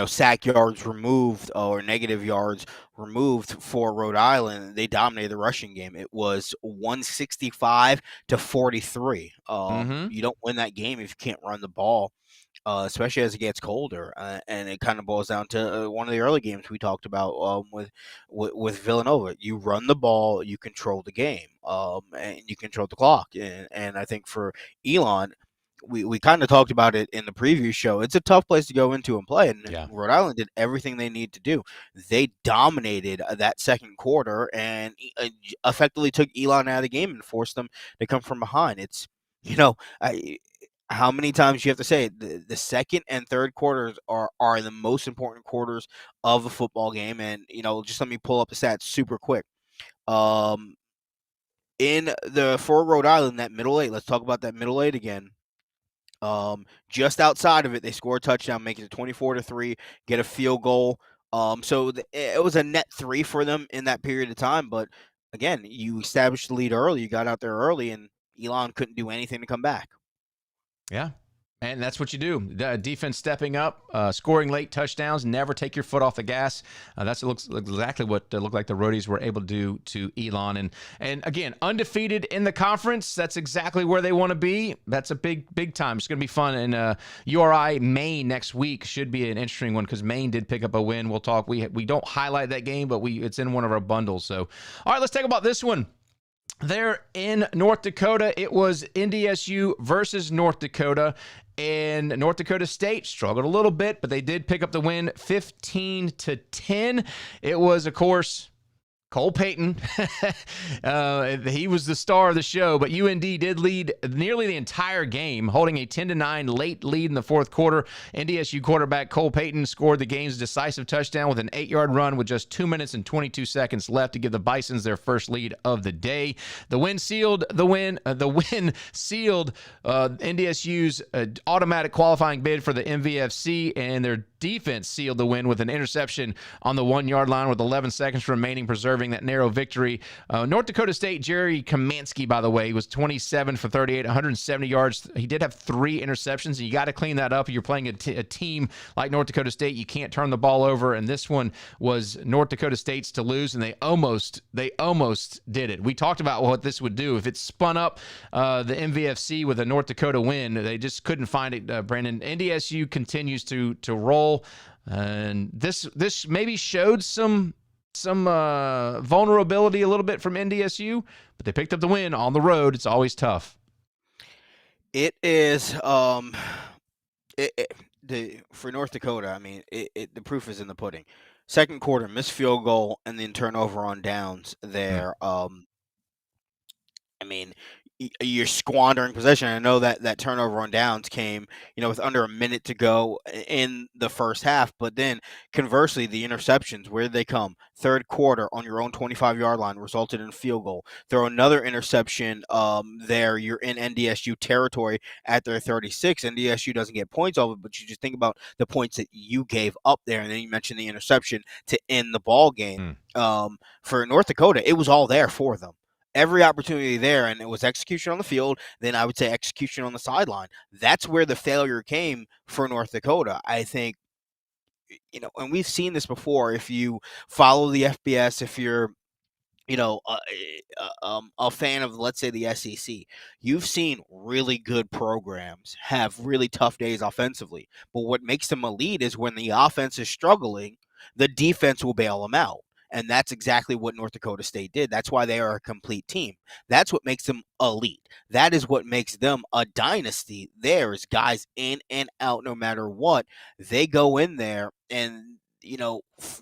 sack yards removed or negative yards removed for Rhode Island, they dominated the rushing game. It was 165-43. You don't win that game if you can't run the ball. Especially as it gets colder, and it kind of boils down to one of the early games we talked about with Villanova. You run the ball, you control the game, and you control the clock. And I think for Elon, we kind of talked about it in the previous show. It's a tough place to go into and play, and Rhode Island did everything they need to do. They dominated that second quarter and effectively took Elon out of the game and forced them to come from behind. It's how many times you have to say it? The second and third quarters are the most important quarters of a football game. And, just let me pull up the stats super quick. For Rhode Island, that middle eight, let's talk about that middle eight again. Just outside of it, they score a touchdown, make it 24-3, get a field goal. So it was a net 3 for them in that period of time. But again, you established the lead early, you got out there early, and Elon couldn't do anything to come back. Yeah, and that's what you do. Defense stepping up, scoring late touchdowns, never take your foot off the gas. That's exactly what looked like the Roadies were able to do to Elon. And again, undefeated in the conference. That's exactly where they want to be. That's a big time. It's going to be fun. And URI Maine next week should be an interesting one because Maine did pick up a win. We'll talk. We don't highlight that game, but it's in one of our bundles. So, all right, let's talk about this one. There in North Dakota, it was NDSU versus North Dakota, and North Dakota State struggled a little bit, but they did pick up the win 15-10. It was, of course, Cole Payton. He was the star of the show, but UND did lead nearly the entire game, holding a 10-9 late lead in the fourth quarter. NDSU quarterback Cole Payton scored the game's decisive touchdown with an 8-yard run with just 2 minutes and 22 seconds left to give the Bisons their first lead of the day. The win sealed NDSU's automatic qualifying bid for the MVFC, and their defense sealed the win with an interception on the 1-yard line with 11 seconds remaining, preserving that narrow victory. North Dakota State, Jerry Kamansky, by the way, was 27 for 38, 170 yards. He did have 3 interceptions, and you got to clean that up. If you're playing a team like North Dakota State, you can't turn the ball over, and this one was North Dakota State's to lose, and they almost did it. We talked about what this would do. If it spun up the MVFC with a North Dakota win, they just couldn't find it, Brandon. NDSU continues to roll, and this maybe showed some vulnerability a little bit from NDSU, but they picked up the win on the road. It's always tough. It is for North Dakota. I mean, the proof is in the pudding. Second quarter, missed field goal, and then turnover on downs there. I mean, you're squandering possession. I know that turnover on downs came, with under a minute to go in the first half. But then, conversely, the interceptions, where did they come? Third quarter on your own 25-yard line resulted in a field goal. Throw another interception there. You're in NDSU territory at their 36. NDSU doesn't get points off it, but you just think about the points that you gave up there. And then you mentioned the interception to end the ball game. For North Dakota, it was all there for them. Every opportunity there, and it was execution on the field, then I would say execution on the sideline. That's where the failure came for North Dakota. I think, and we've seen this before. If you follow the FBS, if you're a fan of, let's say, the SEC, you've seen really good programs have really tough days offensively. But what makes them elite is when the offense is struggling, the defense will bail them out. And that's exactly what North Dakota State did. That's why they are a complete team. That's what makes them elite. That is what makes them a dynasty. There's guys in and out no matter what. They go in there and,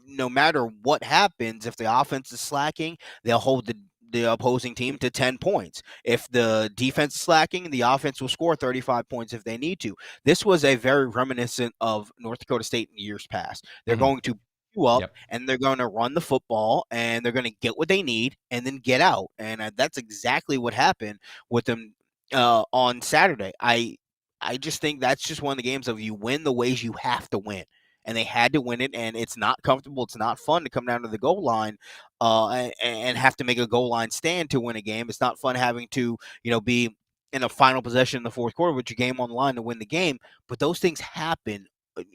no matter what happens, if the offense is slacking, they'll hold the opposing team to 10 points. If the defense is slacking, the offense will score 35 points if they need to. This was a very reminiscent of North Dakota State in years past. They're going to you up, Yep. and they're going to run the football, and they're going to get what they need and then get out. And that's exactly what happened with them on Saturday. I just think that's just one of the games of you win the ways you have to win. And they had to win it, and it's not comfortable. It's not fun to come down to the goal line and have to make a goal line stand to win a game. It's not fun having to, be in a final possession in the fourth quarter with your game on the line to win the game. But those things happen,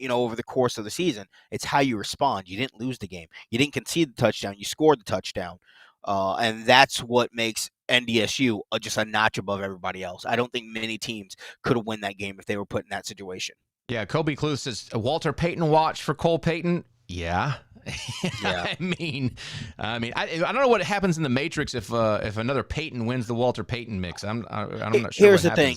over the course of the season. It's how you respond. You didn't lose the game. You didn't concede the touchdown. You scored the touchdown. And that's what makes NDSU just a notch above everybody else. I don't think many teams could have won that game if they were put in that situation. Yeah, Kobe Clue says, Walter Payton watch for Cole Payton. Yeah. Yeah. I mean, I don't know what happens in the Matrix if another Payton wins the Walter Payton mix. I'm not sure. Here's the thing.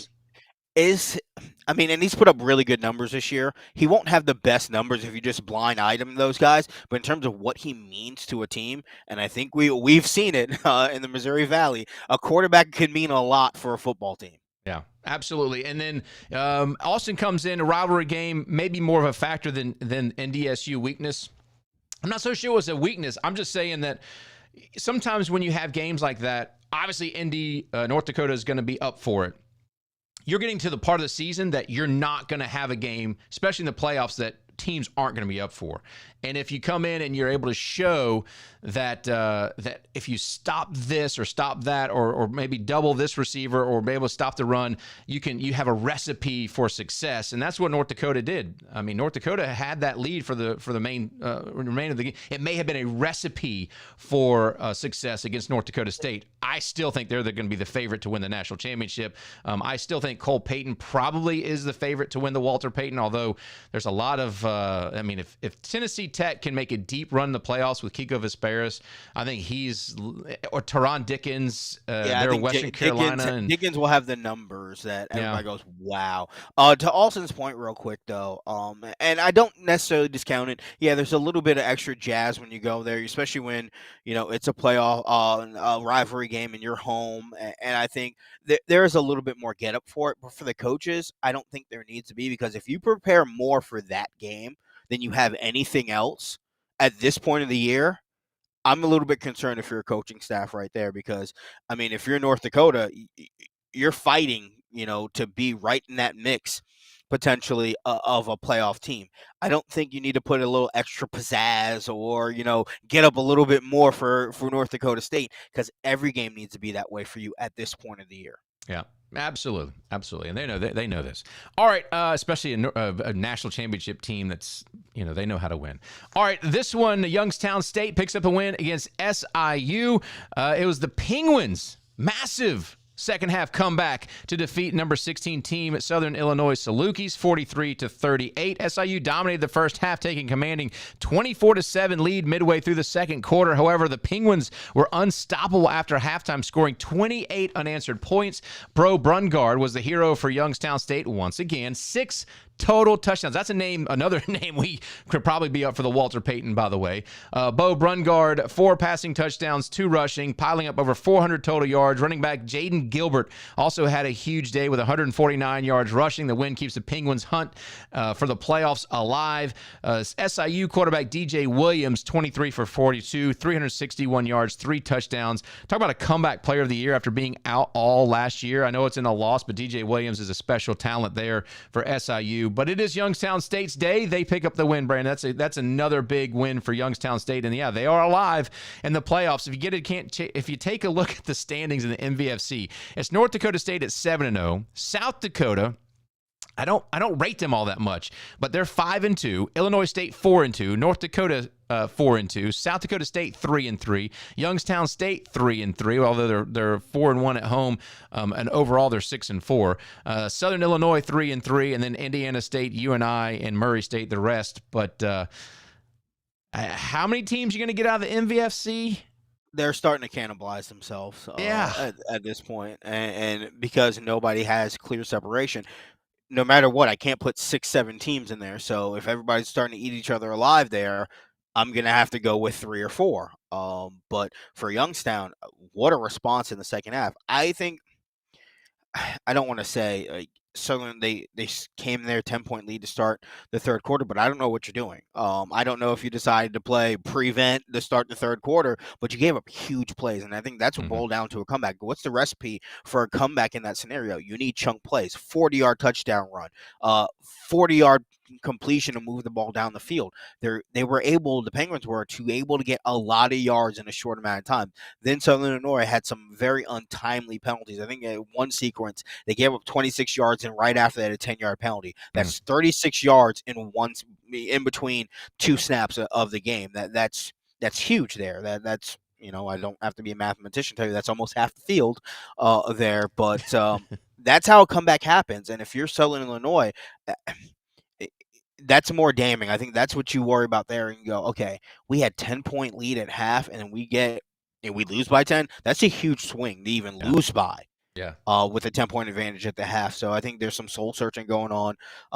And he's put up really good numbers this year. He won't have the best numbers if you just blind item those guys, but in terms of what he means to a team, and I think we've seen it in the Missouri Valley, a quarterback can mean a lot for a football team. Yeah, absolutely. And then Austin comes in, a rivalry game, maybe more of a factor than NDSU weakness. I'm not so sure it was a weakness. I'm just saying that sometimes when you have games like that, obviously North Dakota is going to be up for it. You're getting to the part of the season that you're not going to have a game, especially in the playoffs, that teams aren't going to be up for. And if you come in and you're able to show that that if you stop this or stop that or maybe double this receiver or be able to stop the run, you have a recipe for success. And that's what North Dakota did. I mean, North Dakota had that lead for the remainder of the game. It may have been a recipe for success against North Dakota State. I still think they're going to be the favorite to win the national championship. I still think Cole Payton probably is the favorite to win the Walter Payton, although there's a lot of if Tennessee Tech can make a deep run in the playoffs with Kiko Vesperis, I think or Teron Dickens, they're Western Carolina. Dickens will have the numbers that everybody goes, wow. To Alston's point real quick, though, and I don't necessarily discount it. Yeah, there's a little bit of extra jazz when you go there, especially when, it's a playoff rivalry game in your home. And I think there is a little bit more get up for it. But for the coaches, I don't think there needs to be, because if you prepare more for that game than you have anything else at this point of the year, I'm a little bit concerned if you're a coaching staff right there, because, if you're North Dakota, you're fighting, to be right in that mix potentially of a playoff team. I don't think you need to put a little extra pizzazz or, get up a little bit more for North Dakota State, because every game needs to be that way for you at this point of the year. Yeah. Absolutely, and they know this. All right, especially a national championship team that's they know how to win. All right, this one, Youngstown State picks up a win against SIU. It was the Penguins, massive second half comeback to defeat number 16 team at Southern Illinois Salukis 43-38. SIU dominated the first half, taking commanding 24-7 lead midway through the second quarter. However, the Penguins were unstoppable after halftime, scoring 28 unanswered points. Bo Brungard was the hero for Youngstown State once again. 6 total touchdowns. That's another name we could probably be up for the Walter Payton, by the way. Bo Brungard, 4 passing touchdowns, 2 rushing, piling up over 400 total yards. Running back Jaden Gilbert also had a huge day with 149 yards rushing. The win keeps the Penguins' hunt for the playoffs alive. SIU quarterback DJ Williams, 23 for 42, 361 yards, 3 touchdowns. Talk about a comeback player of the year after being out all last year. I know it's in a loss, but DJ Williams is a special talent there for SIU. But it is Youngstown State's day. They pick up the win, Brandon. That's another big win for Youngstown State. And yeah, they are alive in the playoffs. If you take a look at the standings in the MVFC, it's North Dakota State at 7-0, South Dakota I don't rate them all that much, but they're 5-2. Illinois State 4-2. North Dakota 4-2. South Dakota State 3-3. Youngstown State 3-3. Although they're 4-1 at home, and overall they're 6-4. Southern Illinois 3-3, and then Indiana State, UNI, and Murray State the rest. But how many teams are you going to get out of the MVFC? They're starting to cannibalize themselves at this point, and because nobody has clear separation. No matter what, I can't put 6-7 teams in there. So if everybody's starting to eat each other alive there, I'm going to have to go with 3 or 4. But for Youngstown, what a response in the second half. I think, I don't want to say Southern, they came there 10-point lead to start the third quarter, but I don't know what you're doing. I don't know if you decided to play prevent to start the third quarter, but you gave up huge plays, and I think that's what boiled down to a comeback. What's the recipe for a comeback in that scenario? You need chunk plays, 40-yard touchdown run, 40-yard completion to move the ball down the field. The Penguins were able to get a lot of yards in a short amount of time. Then Southern Illinois had some very untimely penalties. I think in one sequence they gave up 26 yards, and right after that a 10-yard penalty. That's 36 yards in between 2 snaps of the game. That's huge there. That's I don't have to be a mathematician to tell you that's almost half the field there, but that's how a comeback happens. And if you're Southern Illinois, that's more damning. I think that's what you worry about there, and you go, okay, we had 10-point lead at half, and we lose by 10. That's a huge swing to even lose by. Yeah. With a 10-point advantage at the half. So I think there's some soul searching going on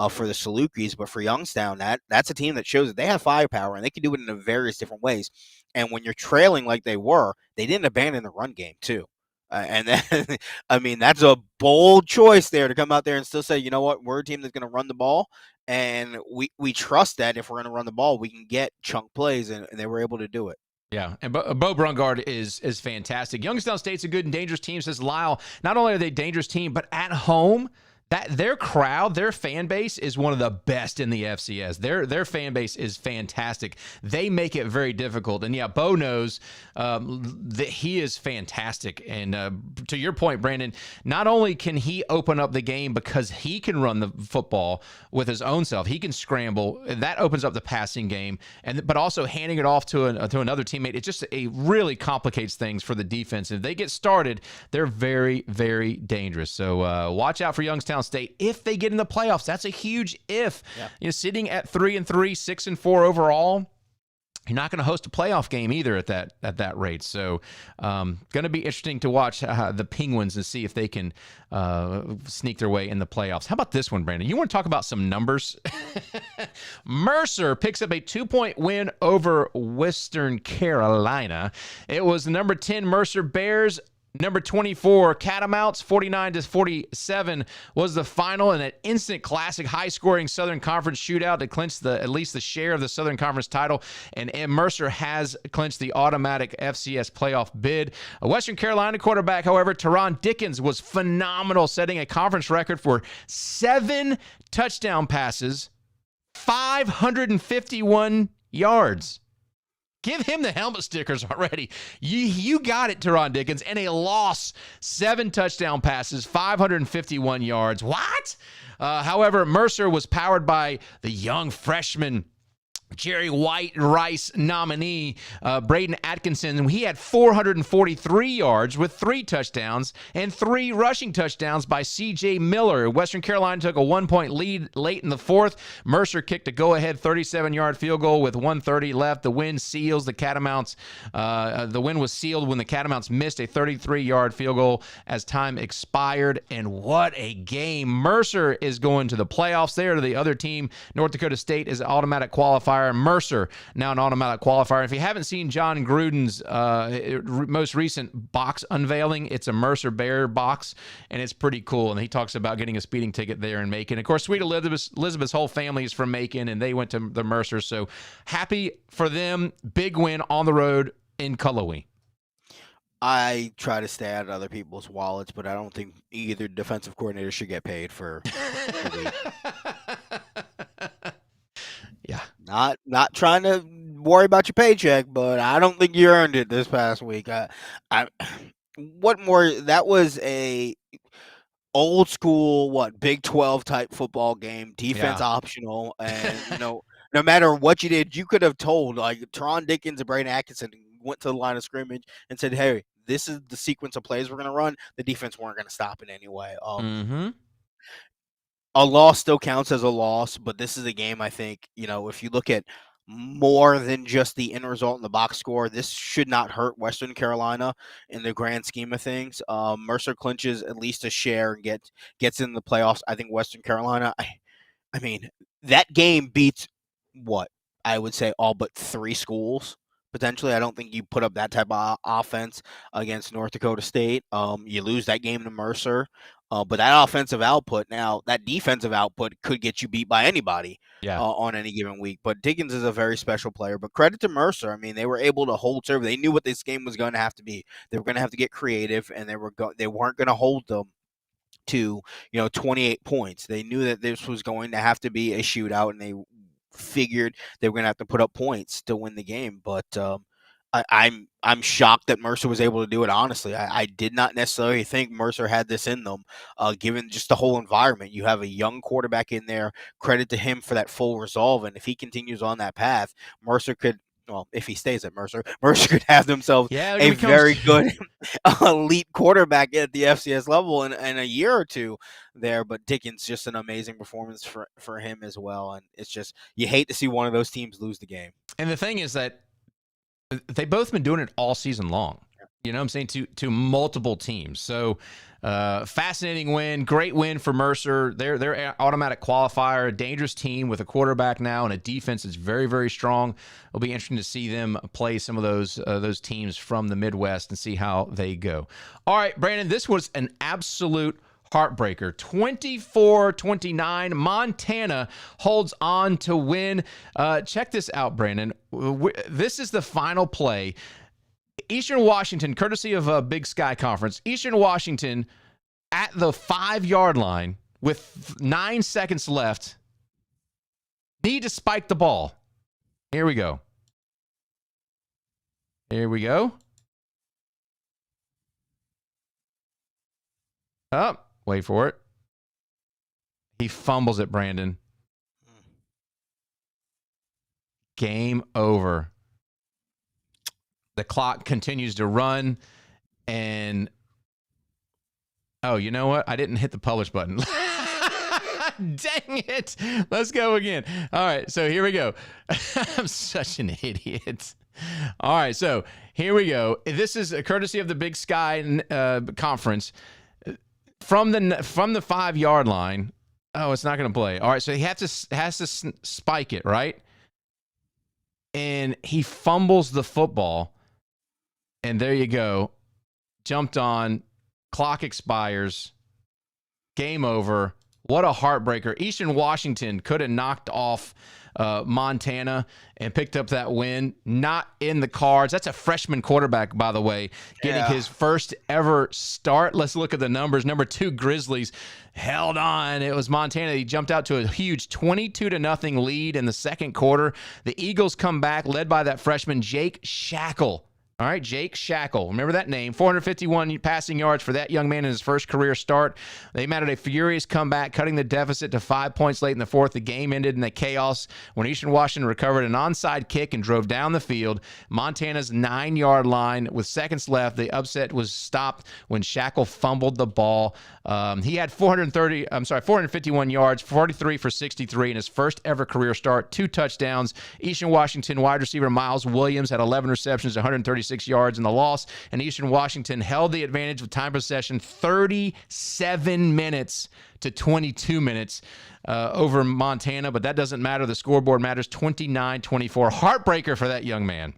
for the Salukis, but for Youngstown, that's a team that shows that they have firepower and they can do it in various different ways. And when you're trailing like they were, they didn't abandon the run game too. And then, I mean, that's a bold choice there to come out there and still say, you know what, we're a team that's going to run the ball, and we trust that if we're going to run the ball, we can get chunk plays, and they were able to do it. Yeah, and Bo Brungard is fantastic. Youngstown State's a good and dangerous team, says Lyle. Not only are they a dangerous team, but at home, that their crowd, their fan base is one of the best in the FCS. Their fan base is fantastic. They make it very difficult. And yeah, Bo knows that he is fantastic. And to your point, Brandon, not only can he open up the game because he can run the football with his own self, he can scramble. That opens up the passing game. But also handing it off to another teammate, it really complicates things for the defense. If they get started, they're very, very dangerous. So watch out for Youngstown State if they get in the playoffs. That's a huge if. Yeah. Sitting at 3-3, 6-4 overall, you're not going to host a playoff game either at that rate. So, going to be interesting to watch the Penguins and see if they can sneak their way in the playoffs. How about this one, Brandon? You want to talk about some numbers? Mercer picks up a 2-point win over Western Carolina. It was the number 10 Mercer Bears. Number 24, Catamounts, 49-47 was the final in an instant classic high-scoring Southern Conference shootout to clinch at least the share of the Southern Conference title, and Mercer has clinched the automatic FCS playoff bid. A Western Carolina quarterback, however, Teron Dickens, was phenomenal, setting a conference record for 7 touchdown passes, 551 yards. Give him the helmet stickers already. You got it, Teron Dickens. And a loss, 7 touchdown passes, 551 yards. What? However, Mercer was powered by the young freshman Jerry White Rice nominee, Braden Atkinson. He had 443 yards with 3 touchdowns and 3 rushing touchdowns by C.J. Miller. Western Carolina took a 1-point lead late in the fourth. Mercer kicked a go-ahead 37-yard field goal with 1:30 left. The win seals the Catamounts. The win was sealed when the Catamounts missed a 33-yard field goal as time expired. And what a game. Mercer is going to the playoffs. They are to the other team. North Dakota State is an automatic qualifier. Mercer now an automatic qualifier. If you haven't seen John Gruden's most recent box unveiling, it's a Mercer Bear box, and it's pretty cool. And he talks about getting a speeding ticket there in Macon. Of course, sweet Elizabeth's whole family is from Macon, and they went to the Mercer. So happy for them. Big win on the road in Cullowhee. I try to stay out of other people's wallets, but I don't think either defensive coordinator should get paid for the Yeah. Not trying to worry about your paycheck, but I don't think you earned it this past week. What more? That was old school, Big 12 type football game, defense Yeah. optional, and no matter what you did, you could have told like Teron Dickens and Braden Atkinson went to the line of scrimmage and said, "Hey, this is the sequence of plays we're going to run." The defense weren't going to stop it anyway. Mm-hmm. A loss still counts as a loss, but this is a game I think, if you look at more than just the end result in the box score, this should not hurt Western Carolina in the grand scheme of things. Mercer clinches at least a share and gets in the playoffs. I think Western Carolina, I mean, that game beats what I would say all but 3 schools potentially. I don't think you put up that type of offense against North Dakota State. You lose that game to Mercer, but that offensive output, now that defensive output could get you beat by anybody Yeah. on any given week. But Dickens is a very special player. But credit to Mercer. I mean, they were able to hold serve. They knew what this game was going to have to be. They were going to have to get creative, and they weren't going to hold them to 28 points. They knew that this was going to have to be a shootout, and they figured they were going to have to put up points to win the game. But I'm shocked that Mercer was able to do it. Honestly, I did not necessarily think Mercer had this in them, given just the whole environment. You have a young quarterback in there. Credit to him for that full resolve, and if he continues on that path, Mercer could. Well, if he stays at Mercer could have themselves a very good elite quarterback at the FCS level in a year or two there. But Dickens, just an amazing performance for him as well. And it's just, you hate to see one of those teams lose the game. And the thing is that they've both been doing it all season long. You know what I'm saying? To multiple teams. So fascinating win, great win for Mercer. They're automatic qualifier, a dangerous team with a quarterback now and a defense that's very, very strong. It'll be interesting to see them play some of those teams from the Midwest and see how they go. All right, Brandon, this was an absolute heartbreaker. 24-29. Montana holds on to win. Check this out, Brandon. This is the final play. Eastern Washington, courtesy of Big Sky Conference, Eastern Washington at the 5-yard line with 9 seconds left need to spike the ball. Here we go. Here we go. Up. Wait for it. He fumbles it, Brandon. Game over. The clock continues to run, and oh, you know what? I didn't hit the publish button. Dang it. Let's go again. All right, so here we go. I'm such an idiot. All right, so here we go. This is a courtesy of the Big Sky Conference. From the 5-yard line. Oh, it's not going to play. All right, so he has to spike it, right? And he fumbles the football. And there you go. Jumped on. Clock expires. Game over. What a heartbreaker. Eastern Washington could have knocked off Montana and picked up that win. Not in the cards. That's a freshman quarterback, by the way, getting his first ever start. Let's look at the numbers. Number 2, Grizzlies held on. It was Montana. He jumped out to a huge 22-0 lead in the second quarter. The Eagles come back, led by that freshman, Jake Shackle. All right, Jake Shackle. Remember that name. 451 passing yards for that young man in his first career start. They mounted a furious comeback, cutting the deficit to 5 points late in the fourth. The game ended in a chaos when Eastern Washington recovered an onside kick and drove down the field. Montana's 9-yard line with seconds left. The upset was stopped when Shackle fumbled the ball. He had 451 yards, 43 for 63 in his first ever career start, 2 touchdowns. Eastern Washington wide receiver Miles Williams had 11 receptions, 136 yards in the loss, and Eastern Washington held the advantage with time possession 37 minutes to 22 minutes over Montana, but that doesn't matter. The scoreboard matters. 29-24. Heartbreaker for that young man.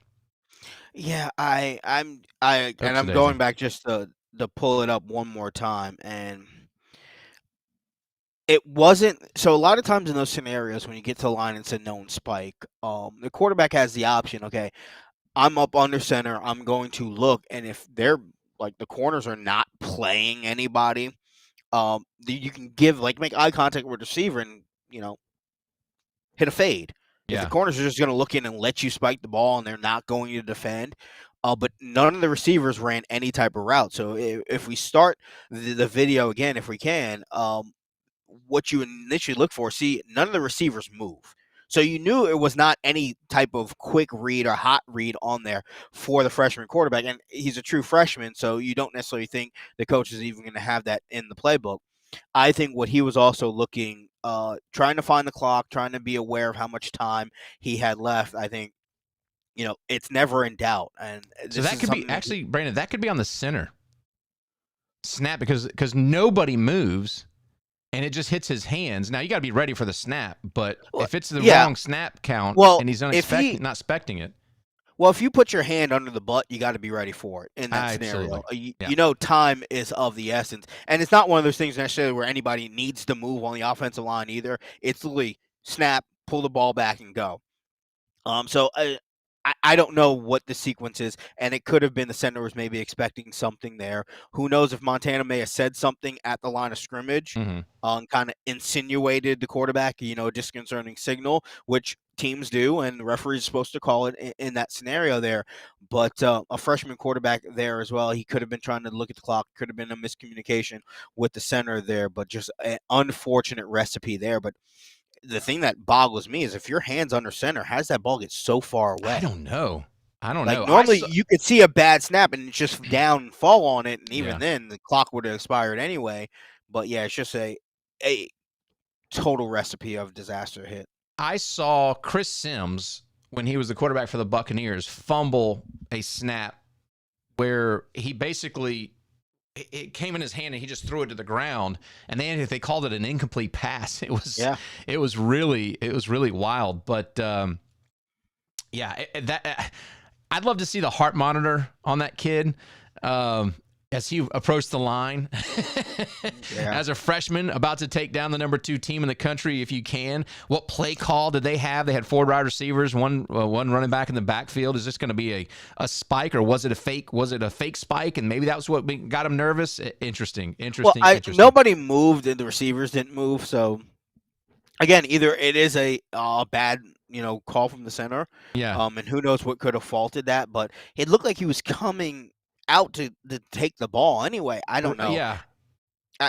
Yeah, I'm going back just to pull it up one more time, and it wasn't so. A lot of times in those scenarios, when you get to the line and it's a known spike, the quarterback has the option. Okay, I'm up under center. I'm going to look, and if they're like the corners are not playing anybody, you can make eye contact with the receiver and hit a fade. If the corners are just going to look in and let you spike the ball and they're not going to defend, but none of the receivers ran any type of route. So if we start the video again, if we can, what you initially look for, see, none of the receivers move. So you knew it was not any type of quick read or hot read on there for the freshman quarterback. And he's a true freshman, so you don't necessarily think the coach is even going to have that in the playbook. I think what he was also looking, trying to find the clock, trying to be aware of how much time he had left. I think, it's never in doubt. And so that could be, actually, Brandon, that could be on the center snap because nobody moves. And it just hits his hands. Now, you got to be ready for the snap, but if it's the wrong snap count and he's not expecting it. Well, if you put your hand under the butt, you got to be ready for it in that scenario. Time is of the essence. And it's not one of those things necessarily where anybody needs to move on the offensive line either. It's literally snap, pull the ball back, and go. So I don't know what the sequence is, and it could have been the center was maybe expecting something there. Who knows if Montana may have said something at the line of scrimmage, kind of insinuated the quarterback, a disconcerting signal, which teams do, and the referee is supposed to call it in that scenario there. But a freshman quarterback there as well, he could have been trying to look at the clock, could have been a miscommunication with the center there, but just an unfortunate recipe there. But the thing that boggles me is if your hand's under center, how does that ball get so far away? I don't know. Normally, you could see a bad snap and just down and fall on it, and even then, the clock would have expired anyway. But yeah, it's just a total recipe of disaster hit. I saw Chris Sims, when he was the quarterback for the Buccaneers, fumble a snap where he basically – it came in his hand and he just threw it to the ground, and then they called it an incomplete pass. It was really wild. But I'd love to see the heart monitor on that kid as he approached the line as a freshman about to take down the number 2 team in the country. If you can, what play call did they have? They had 4 wide receivers, one running back in the backfield. Is this going to be a spike, or was it a fake? Was it a fake spike? And maybe that was what got him nervous. Interesting. Nobody moved, and the receivers didn't move. So again, either it is a bad call from the center, and who knows what could have faulted that, but it looked like he was coming out to take the ball anyway. I don't know. Yeah.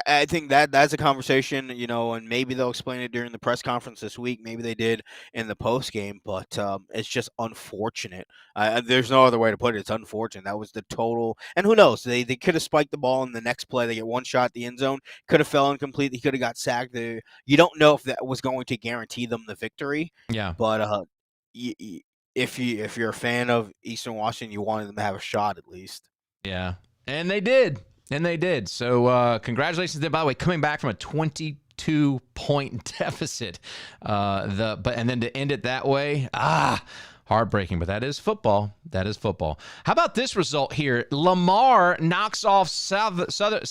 I think that's a conversation, and maybe they'll explain it during the press conference this week. Maybe they did in the post game, but it's just unfortunate. There's no other way to put it. It's unfortunate. That was the total. And who knows? They could have spiked the ball in the next play. They get one shot at the end zone. Could have fell incomplete. He could have got sacked. You don't know if that was going to guarantee them the victory. Yeah. But if you're a fan of Eastern Washington, you wanted them to have a shot at least. Yeah, and they did. So congratulations. By the way, coming back from a 22-point deficit, and then to end it that way, heartbreaking. But that is football. How about this result here? Lamar knocks off Southeastern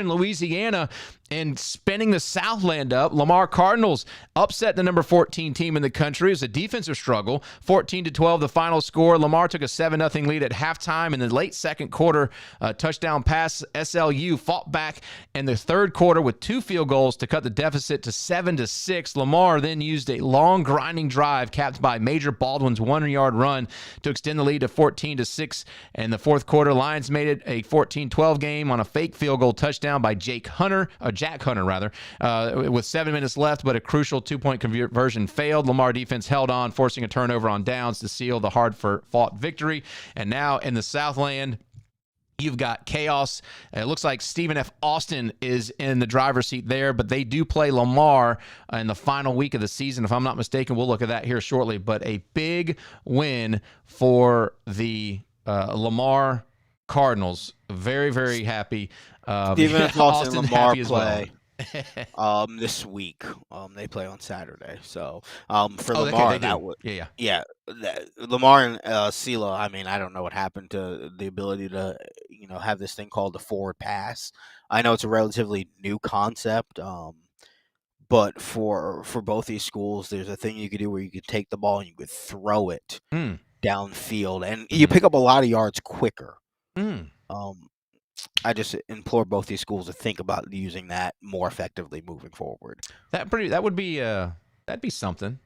Louisiana and spinning the Southland up. Lamar Cardinals upset the number 14 team in the country. It was a defensive struggle. 14-12 the final score. Lamar took a 7-0 lead at halftime. In the late second quarter, touchdown pass. SLU fought back in the third quarter with 2 field goals to cut the deficit to 7-6. Lamar then used a long grinding drive capped by Major Baldwin's 100-yard run to extend the lead to 14-6. In the fourth quarter, Lions made it a 14-12 game on a fake field goal touchdown by Jack Hunter, with 7 minutes left, but a crucial 2-point conversion failed. Lamar defense held on, forcing a turnover on downs to seal the hard-fought victory. And now in the Southland, you've got chaos. It looks like Stephen F. Austin is in the driver's seat there, but they do play Lamar in the final week of the season. If I'm not mistaken, we'll look at that here shortly. But a big win for the Lamar Cardinals. Very, very happy. Stephen F. Austin and Lamar play this week. They play on Saturday. So for Lamar, that would Lamar and CeeLo. I mean, I don't know what happened to the ability to have this thing called the forward pass. I know it's a relatively new concept. But for both these schools, there's a thing you could do where you could take the ball and you could throw it downfield, and you pick up a lot of yards quicker. I just implore both these schools to think about using that more effectively moving forward. That'd be something.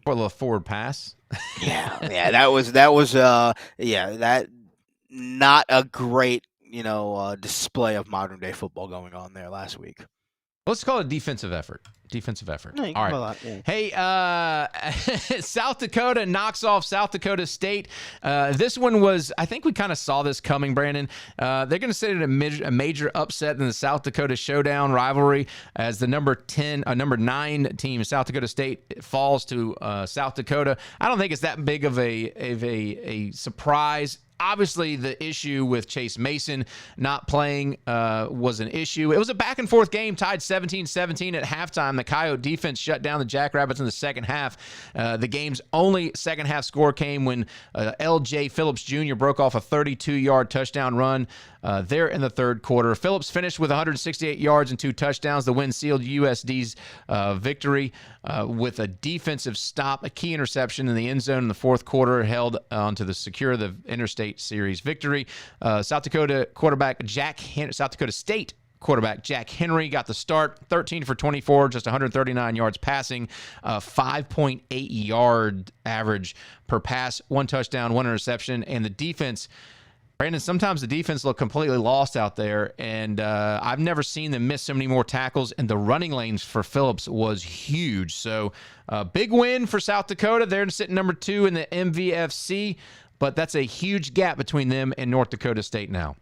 For a little forward pass. Yeah, that was that not a great display of modern day football going on there last week. Let's call it defensive effort. Defensive effort. Yeah, All right. Hey, South Dakota knocks off South Dakota State. This one was, I think we kind of saw this coming, Brandon. They're going to say it a major upset in the South Dakota Showdown rivalry as the number 9 team, South Dakota State, falls to South Dakota. I don't think it's that big of a surprise. Obviously, the issue with Chase Mason not playing was an issue. It was a back-and-forth game, tied 17-17 at halftime. The Coyote defense shut down the Jackrabbits in the second half. The game's only second-half score came when L.J. Phillips Jr. broke off a 32-yard touchdown run there in the third quarter. Phillips finished with 168 yards and 2 touchdowns. The win sealed USD's victory with a defensive stop, a key interception in the end zone in the fourth quarter, held on to secure the Interstate Series victory. South Dakota State quarterback Jack Henry got the start, 13 for 24, just 139 yards passing, 5.8 yard average per pass, 1 touchdown, 1 interception, and the defense. Brandon, sometimes the defense looked completely lost out there, and I've never seen them miss so many more tackles, and the running lanes for Phillips was huge. So big win for South Dakota. They're sitting number 2 in the MVFC, but that's a huge gap between them and North Dakota State now.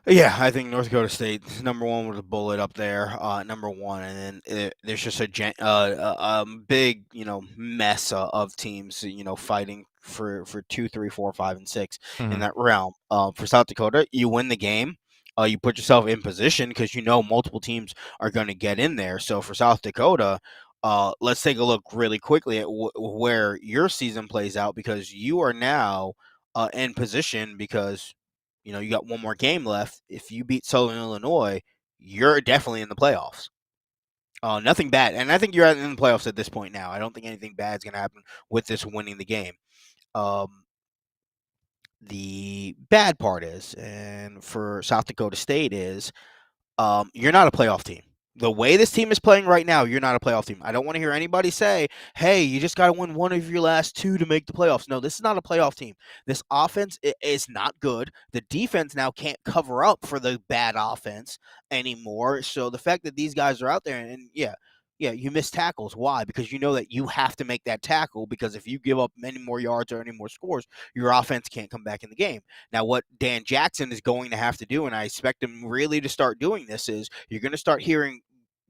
Yeah, I think North Dakota State is number 1 with a bullet up there, number 1, and then there's just a big, mess of teams, fighting for 2, 3, 4, 5, and 6 in that realm. For South Dakota, you win the game, you put yourself in position because multiple teams are going to get in there. So for South Dakota, let's take a look really quickly at where your season plays out, because you are now in position because you got one more game left. If you beat Southern Illinois, you're definitely in the playoffs. Nothing bad. And I think you're in the playoffs at this point now. I don't think anything bad is going to happen with this winning the game. The bad part is, and for South Dakota State is, you're not a playoff team. The way this team is playing right now, you're not a playoff team. I don't want to hear anybody say, hey, you just got to win one of your last 2 to make the playoffs. No, this is not a playoff team. This offense is not good. The defense now can't cover up for the bad offense anymore. So the fact that these guys are out there, and you miss tackles. Why? Because you know that you have to make that tackle, because if you give up any more yards or any more scores, your offense can't come back in the game. Now, what Dan Jackson is going to have to do, and I expect him really to start doing this, is you're going to start hearing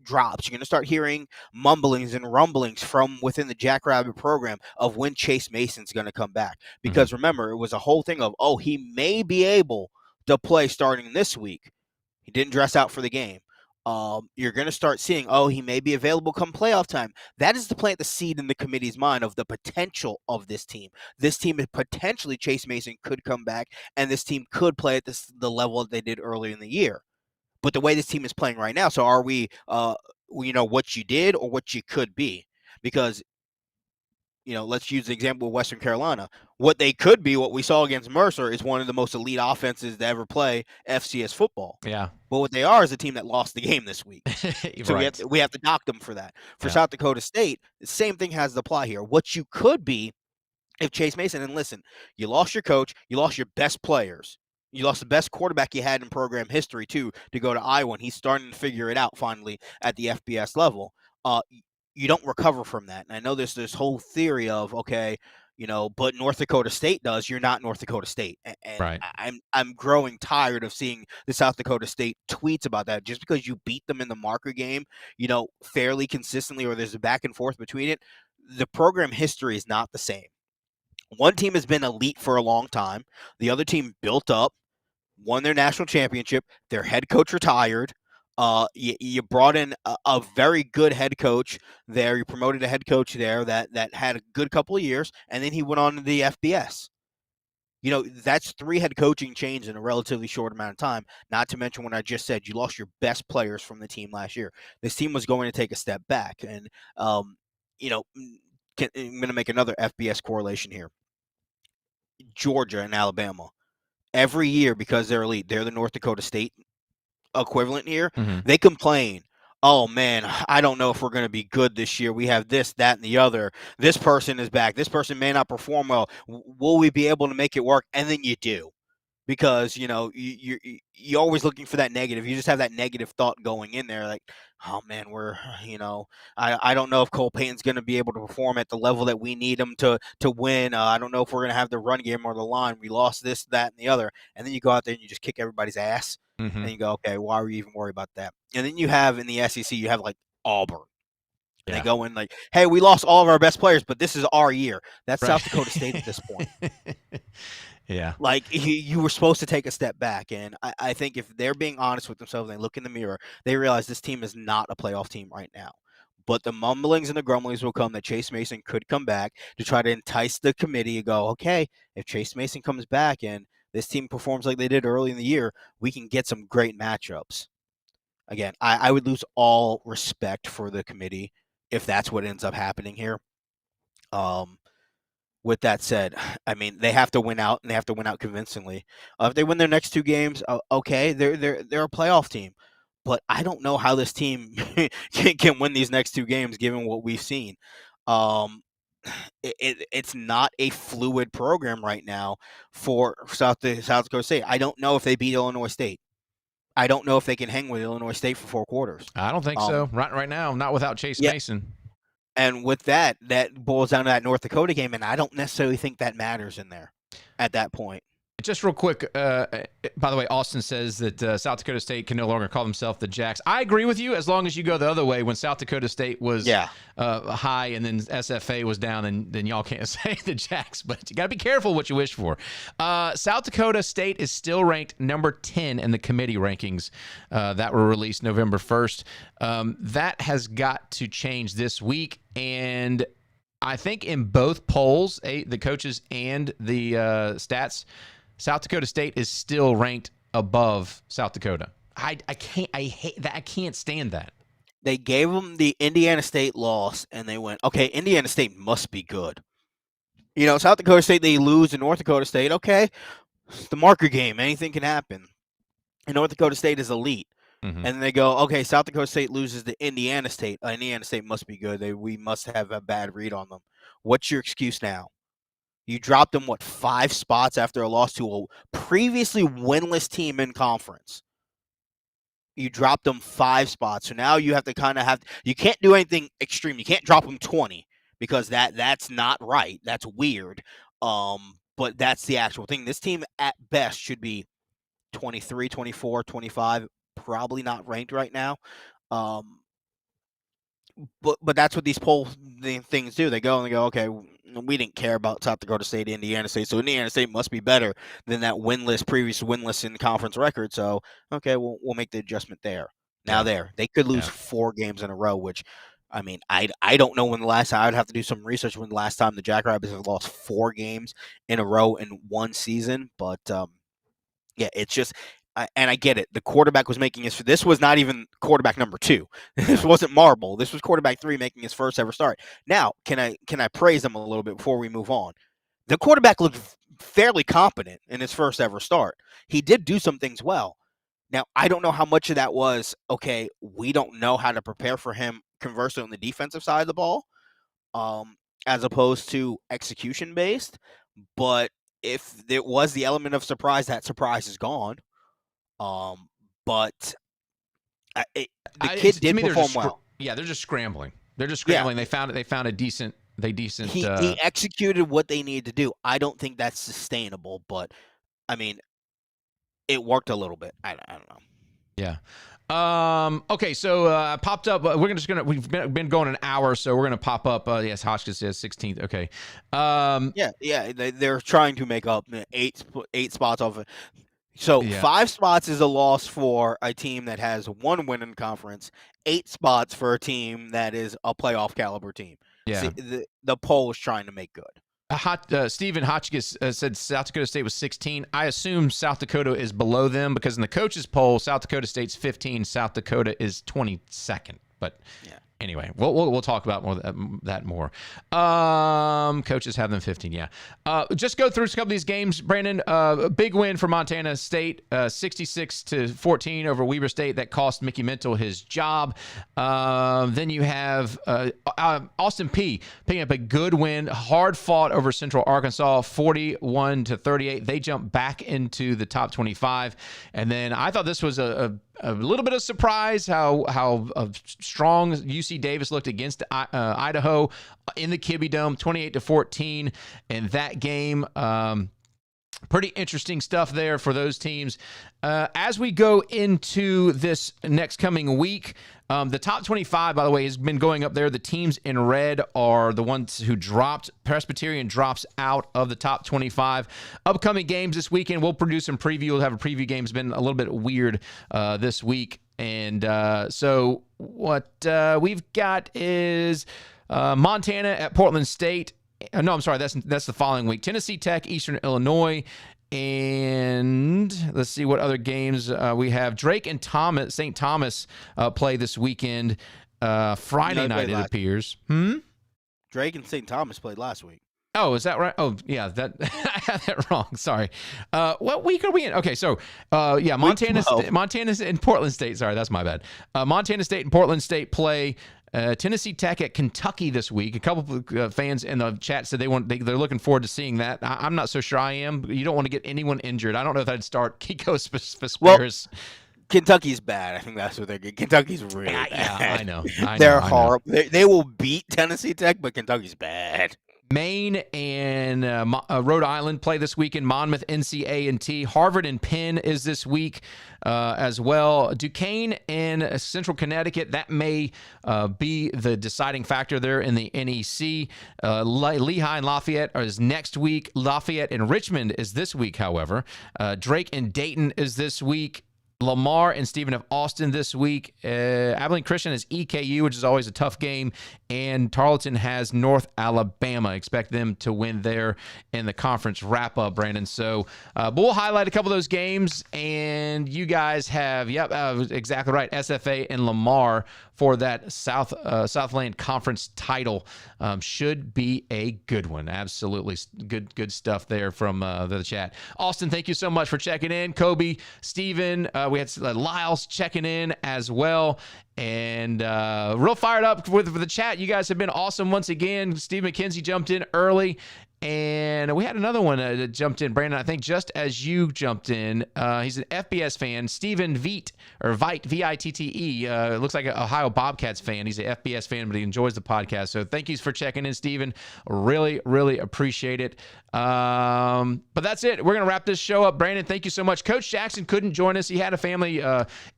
drops. You're going to start hearing mumblings and rumblings from within the Jackrabbit program of when Chase Mason's going to come back. Because remember, it was a whole thing of, he may be able to play starting this week. He didn't dress out for the game. You're going to start seeing, he may be available come playoff time. That is to plant the seed in the committee's mind of the potential of this team. This team, potentially Chase Mason could come back, and this team could play at the level that they did earlier in the year. But the way this team is playing right now, so are we, what you did or what you could be? Because, let's use the example of Western Carolina. What they could be, what we saw against Mercer, is one of the most elite offenses to ever play FCS football. Yeah. But what they are is a team that lost the game this week. So right. we have to knock them for that. For South Dakota State, the same thing has to apply here. What you could be if Chase Mason, and listen, you lost your coach, you lost your best players. You lost the best quarterback you had in program history, too, to go to Iowa, and he's starting to figure it out finally at the FBS level. You don't recover from that. And I know there's this whole theory of, but North Dakota State does. You're not North Dakota State. And right. I'm growing tired of seeing the South Dakota State tweets about that. Just because you beat them in the marker game, fairly consistently, or there's a back and forth between it, the program history is not the same. One team has been elite for a long time. The other team built up, won their national championship. Their head coach retired. You brought in a very good head coach there. You promoted a head coach there that had a good couple of years, and then he went on to the FBS. That's 3 head coaching changes in a relatively short amount of time, not to mention what I just said. You lost your best players from the team last year. This team was going to take a step back. And, I'm going to make another FBS correlation here. Georgia and Alabama. Every year, because they're elite, they're the North Dakota State equivalent here. They complain oh man, I don't know if we're going to be good this year. We have this, that, and the other. This person is back. This person may not perform well. Will we be able to make it work? And then you do. Because you're always looking for that negative. You just have that negative thought going in there, like, oh man, I don't know if Cole Payton's going to be able to perform at the level that we need him to win. I don't know if we're going to have the run game or the line. We lost this, that, and the other, and then you go out there and you just kick everybody's ass, and you go, okay, why are we even worried about that? And then you have in the SEC, you have like Auburn. And they go in like, hey, we lost all of our best players, but this is our year. That's right. South Dakota State at this point. Yeah. Like, you were supposed to take a step back. And I think if they're being honest with themselves and they look in the mirror, they realize this team is not a playoff team right now. But the mumblings and the grumblings will come that Chase Mason could come back to try to entice the committee and go, okay, if Chase Mason comes back and this team performs like they did early in the year, we can get some great matchups. Again, I would lose all respect for the committee if that's what ends up happening here. With that said, I mean, they have to win out, and they have to win out convincingly. If they win their next 2 games, okay, they're a playoff team. But I don't know how this team can win these next 2 games, given what we've seen. It's not a fluid program right now for South Dakota State. I don't know if they beat Illinois State. I don't know if they can hang with Illinois State for 4 quarters. I don't think so. Right now, not without Chase Mason. And with that boils down to that North Dakota game, and I don't necessarily think that matters in there at that point. Just real quick, by the way, Austin says that South Dakota State can no longer call themselves the Jacks. I agree with you as long as you go the other way. When South Dakota State was high and then SFA was down, and then y'all can't say the Jacks. But you got to be careful what you wish for. South Dakota State is still ranked number 10 in the committee rankings that were released November 1st. That has got to change this week. And I think in both polls, the coaches and the stats, South Dakota State is still ranked above South Dakota. I hate that. I can't stand that. They gave them the Indiana State loss, and they went, okay, Indiana State must be good. South Dakota State, they lose to North Dakota State. Okay, it's the marker game. Anything can happen. And North Dakota State is elite. And then they go, okay, South Dakota State loses to Indiana State. Indiana State must be good. We must have a bad read on them. What's your excuse now? You dropped them, 5 spots after a loss to a previously winless team in conference. You dropped them 5 spots. So now you have to you can't do anything extreme. You can't drop them 20 because that's not right. That's weird. But that's the actual thing. This team at best should be 23, 24, 25, probably not ranked right now. But that's what these poll things do. They go and they go, okay, we didn't care about South Dakota State, Indiana State, so Indiana State must be better than that previous winless in the conference record. So, okay, we'll make the adjustment there. Now they could lose 4 games in a row, which, I mean, I don't know when the last time. I would have to do some research when the last time the Jackrabbits have lost 4 games in a row in one season. But, it's just – and I get it. The quarterback was making this was not even quarterback number 2. This wasn't Marble. This was quarterback 3 making his first ever start. Now, can I praise him a little bit before we move on? The quarterback looked fairly competent in his first ever start. He did do some things well. Now, I don't know how much of that was, okay, we don't know how to prepare for him, conversely, on the defensive side of the ball, as opposed to execution-based. But if there was the element of surprise, that surprise is gone. But the kid did perform well. They're just scrambling. They're just scrambling. Yeah. They found a decent. He executed what they needed to do. I don't think that's sustainable, but I mean, it worked a little bit. I don't know. Yeah. Okay. So I popped up. We've been going an hour, so we're gonna pop up. Yes, Hotchkiss says 16th. Okay. They're trying to make up 8 spots off it. So 5 spots is a loss for a team that has 1 win in conference. 8 spots for a team that is a playoff caliber team. Yeah. See, the poll is trying to make good. Stephen Hotchkiss said South Dakota State was 16. I assume South Dakota is below them because in the coaches poll, South Dakota State's 15. South Dakota is 22nd. But Anyway, we'll talk about that more. Coaches have them 15. Yeah. Just go through a couple of these games, Brandon. Big win for Montana State, 66-14 over Weber State. That cost Mickey Mental his job. Then you have Austin Peay picking up a good win, hard fought over Central Arkansas, 41-38. They jump back into the top 25. And then I thought this was a little bit of surprise how strong UC Davis looked against Idaho in the Kibbe Dome, 28-14 in that game. Pretty interesting stuff there for those teams. As we go into this next coming week, the top 25, by the way, has been going up there. The teams in red are the ones who dropped. Presbyterian drops out of the top 25. Upcoming games this weekend, we'll produce some preview. We'll have a preview game. It's been a little bit weird this week. And so what we've got is Montana at Portland State. No, I'm sorry. That's the following week. Tennessee Tech, Eastern Illinois. And let's see what other games we have. Drake and St. Thomas play this weekend. Friday night, it appears. Drake and St. Thomas played last week. Oh, is that right? Oh, yeah, I had that wrong. Sorry. What week are we in? Okay, so Montana's in Portland State. Sorry, that's my bad. Montana State and Portland State play. Tennessee Tech at Kentucky this week. A couple of fans in the chat said they're looking forward to seeing that. I'm not so sure I am. You don't want to get anyone injured. I don't know if I'd start Kiko Spears. Well, Kentucky's bad. I think that's what they're getting. Kentucky's really bad. Yeah, I know. They're horrible. They will beat Tennessee Tech, but Kentucky's bad. Maine and Rhode Island play this weekend. Monmouth, NC-A&T. Harvard and Penn is this week as well. Duquesne and Central Connecticut, that may be the deciding factor there in the NEC. Lehigh and Lafayette is next week. Lafayette and Richmond is this week, however. Drake and Dayton is this week. Lamar and Stephen F. Austin this week. Abilene Christian is EKU, which is always a tough game. And Tarleton has North Alabama. Expect them to win there in the conference wrap-up, Brandon. So but we'll highlight a couple of those games. And you guys have, exactly right, SFA and Lamar for that Southland Conference title. Should be a good one. Absolutely good stuff there from the chat. Austin, thank you so much for checking in. Kobe, Steven, we had Lyles checking in as well. And real fired up with the chat. You guys have been awesome once again. Steve McKenzie jumped in early. And we had another one that jumped in, Brandon, I think just as you jumped in. He's an FBS fan, Stephen Veit, V-I-T-T-E. Looks like an Ohio Bobcats fan. He's an FBS fan, but he enjoys the podcast. So thank you for checking in, Stephen. Really, really appreciate it. But that's it. We're going to wrap this show up. Brandon, thank you so much. Coach Jackson couldn't join us. He had a family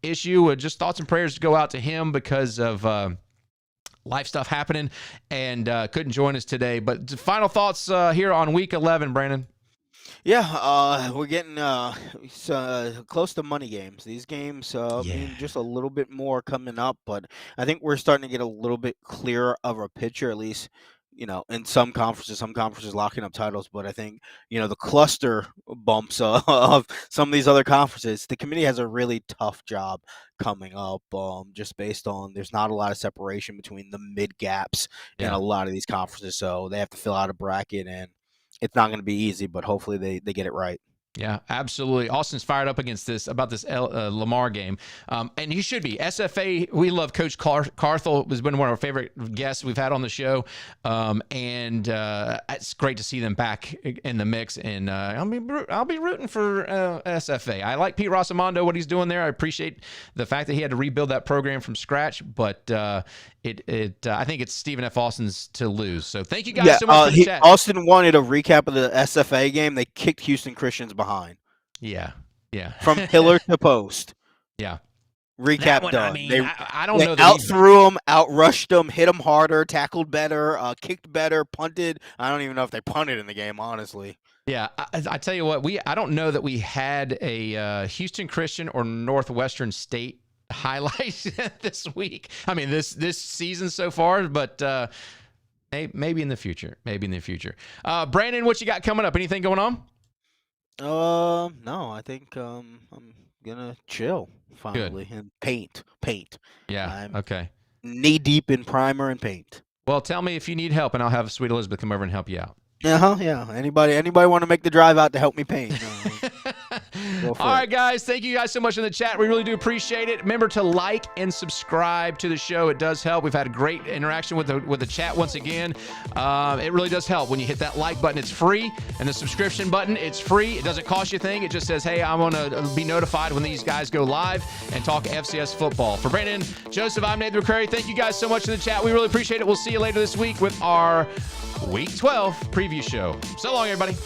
issue. Just thoughts and prayers to go out to him because of life stuff happening, and couldn't join us today. But final thoughts here on week 11, Brandon. Yeah, we're getting close to money games. These games mean just a little bit more coming up, but I think we're starting to get a little bit clearer of a picture, at least, in some conferences locking up titles. But I think, the cluster bumps of some of these other conferences, the committee has a really tough job coming up, just based on there's not a lot of separation between the mid gaps in a lot of these conferences. So they have to fill out a bracket, and it's not going to be easy, but hopefully they get it right. Yeah, absolutely. Austin's fired up against this about this Lamar game, and he should be. SFA, we love Coach Carthel. Has been one of our favorite guests we've had on the show, and it's great to see them back in the mix. And I'll be rooting for SFA. I like Pete Rosamondo, what he's doing there. I appreciate the fact that he had to rebuild that program from scratch, but I think it's Stephen F. Austin's to lose. So thank you guys so much for the chat. Austin wanted a recap of the SFA game. They kicked Houston Christians behind. Yeah. From pillar to post. Yeah. Recap one, done. I mean, I don't know. Out threw them, out rushed them, hit them harder, tackled better, kicked better, punted. I don't even know if they punted in the game, honestly. Yeah, I tell you what, I don't know that we had a Houston Christian or Northwestern State highlight this week. I mean, this season so far, but maybe in the future. Brandon, what you got coming up? Anything going on? No, I think I'm gonna chill finally and paint. Yeah. Okay. knee deep in primer and paint. Well, tell me if you need help, and I'll have Sweet Elizabeth come over and help you out. Yeah. Anybody want to make the drive out to help me paint? All right, guys. Thank you guys so much in the chat. We really do appreciate it. Remember to like and subscribe to the show. It does help. We've had a great interaction with the chat once again. It really does help when you hit that like button. It's free, and the subscription button, it's free. It doesn't cost you a thing. It just says, hey, I want to be notified when these guys go live and talk FCS football. For Brandon, Joseph, I'm Nathan McCreary. Thank you guys so much in the chat. We really appreciate it. We'll see you later this week with our Week 12 preview show. So long, everybody.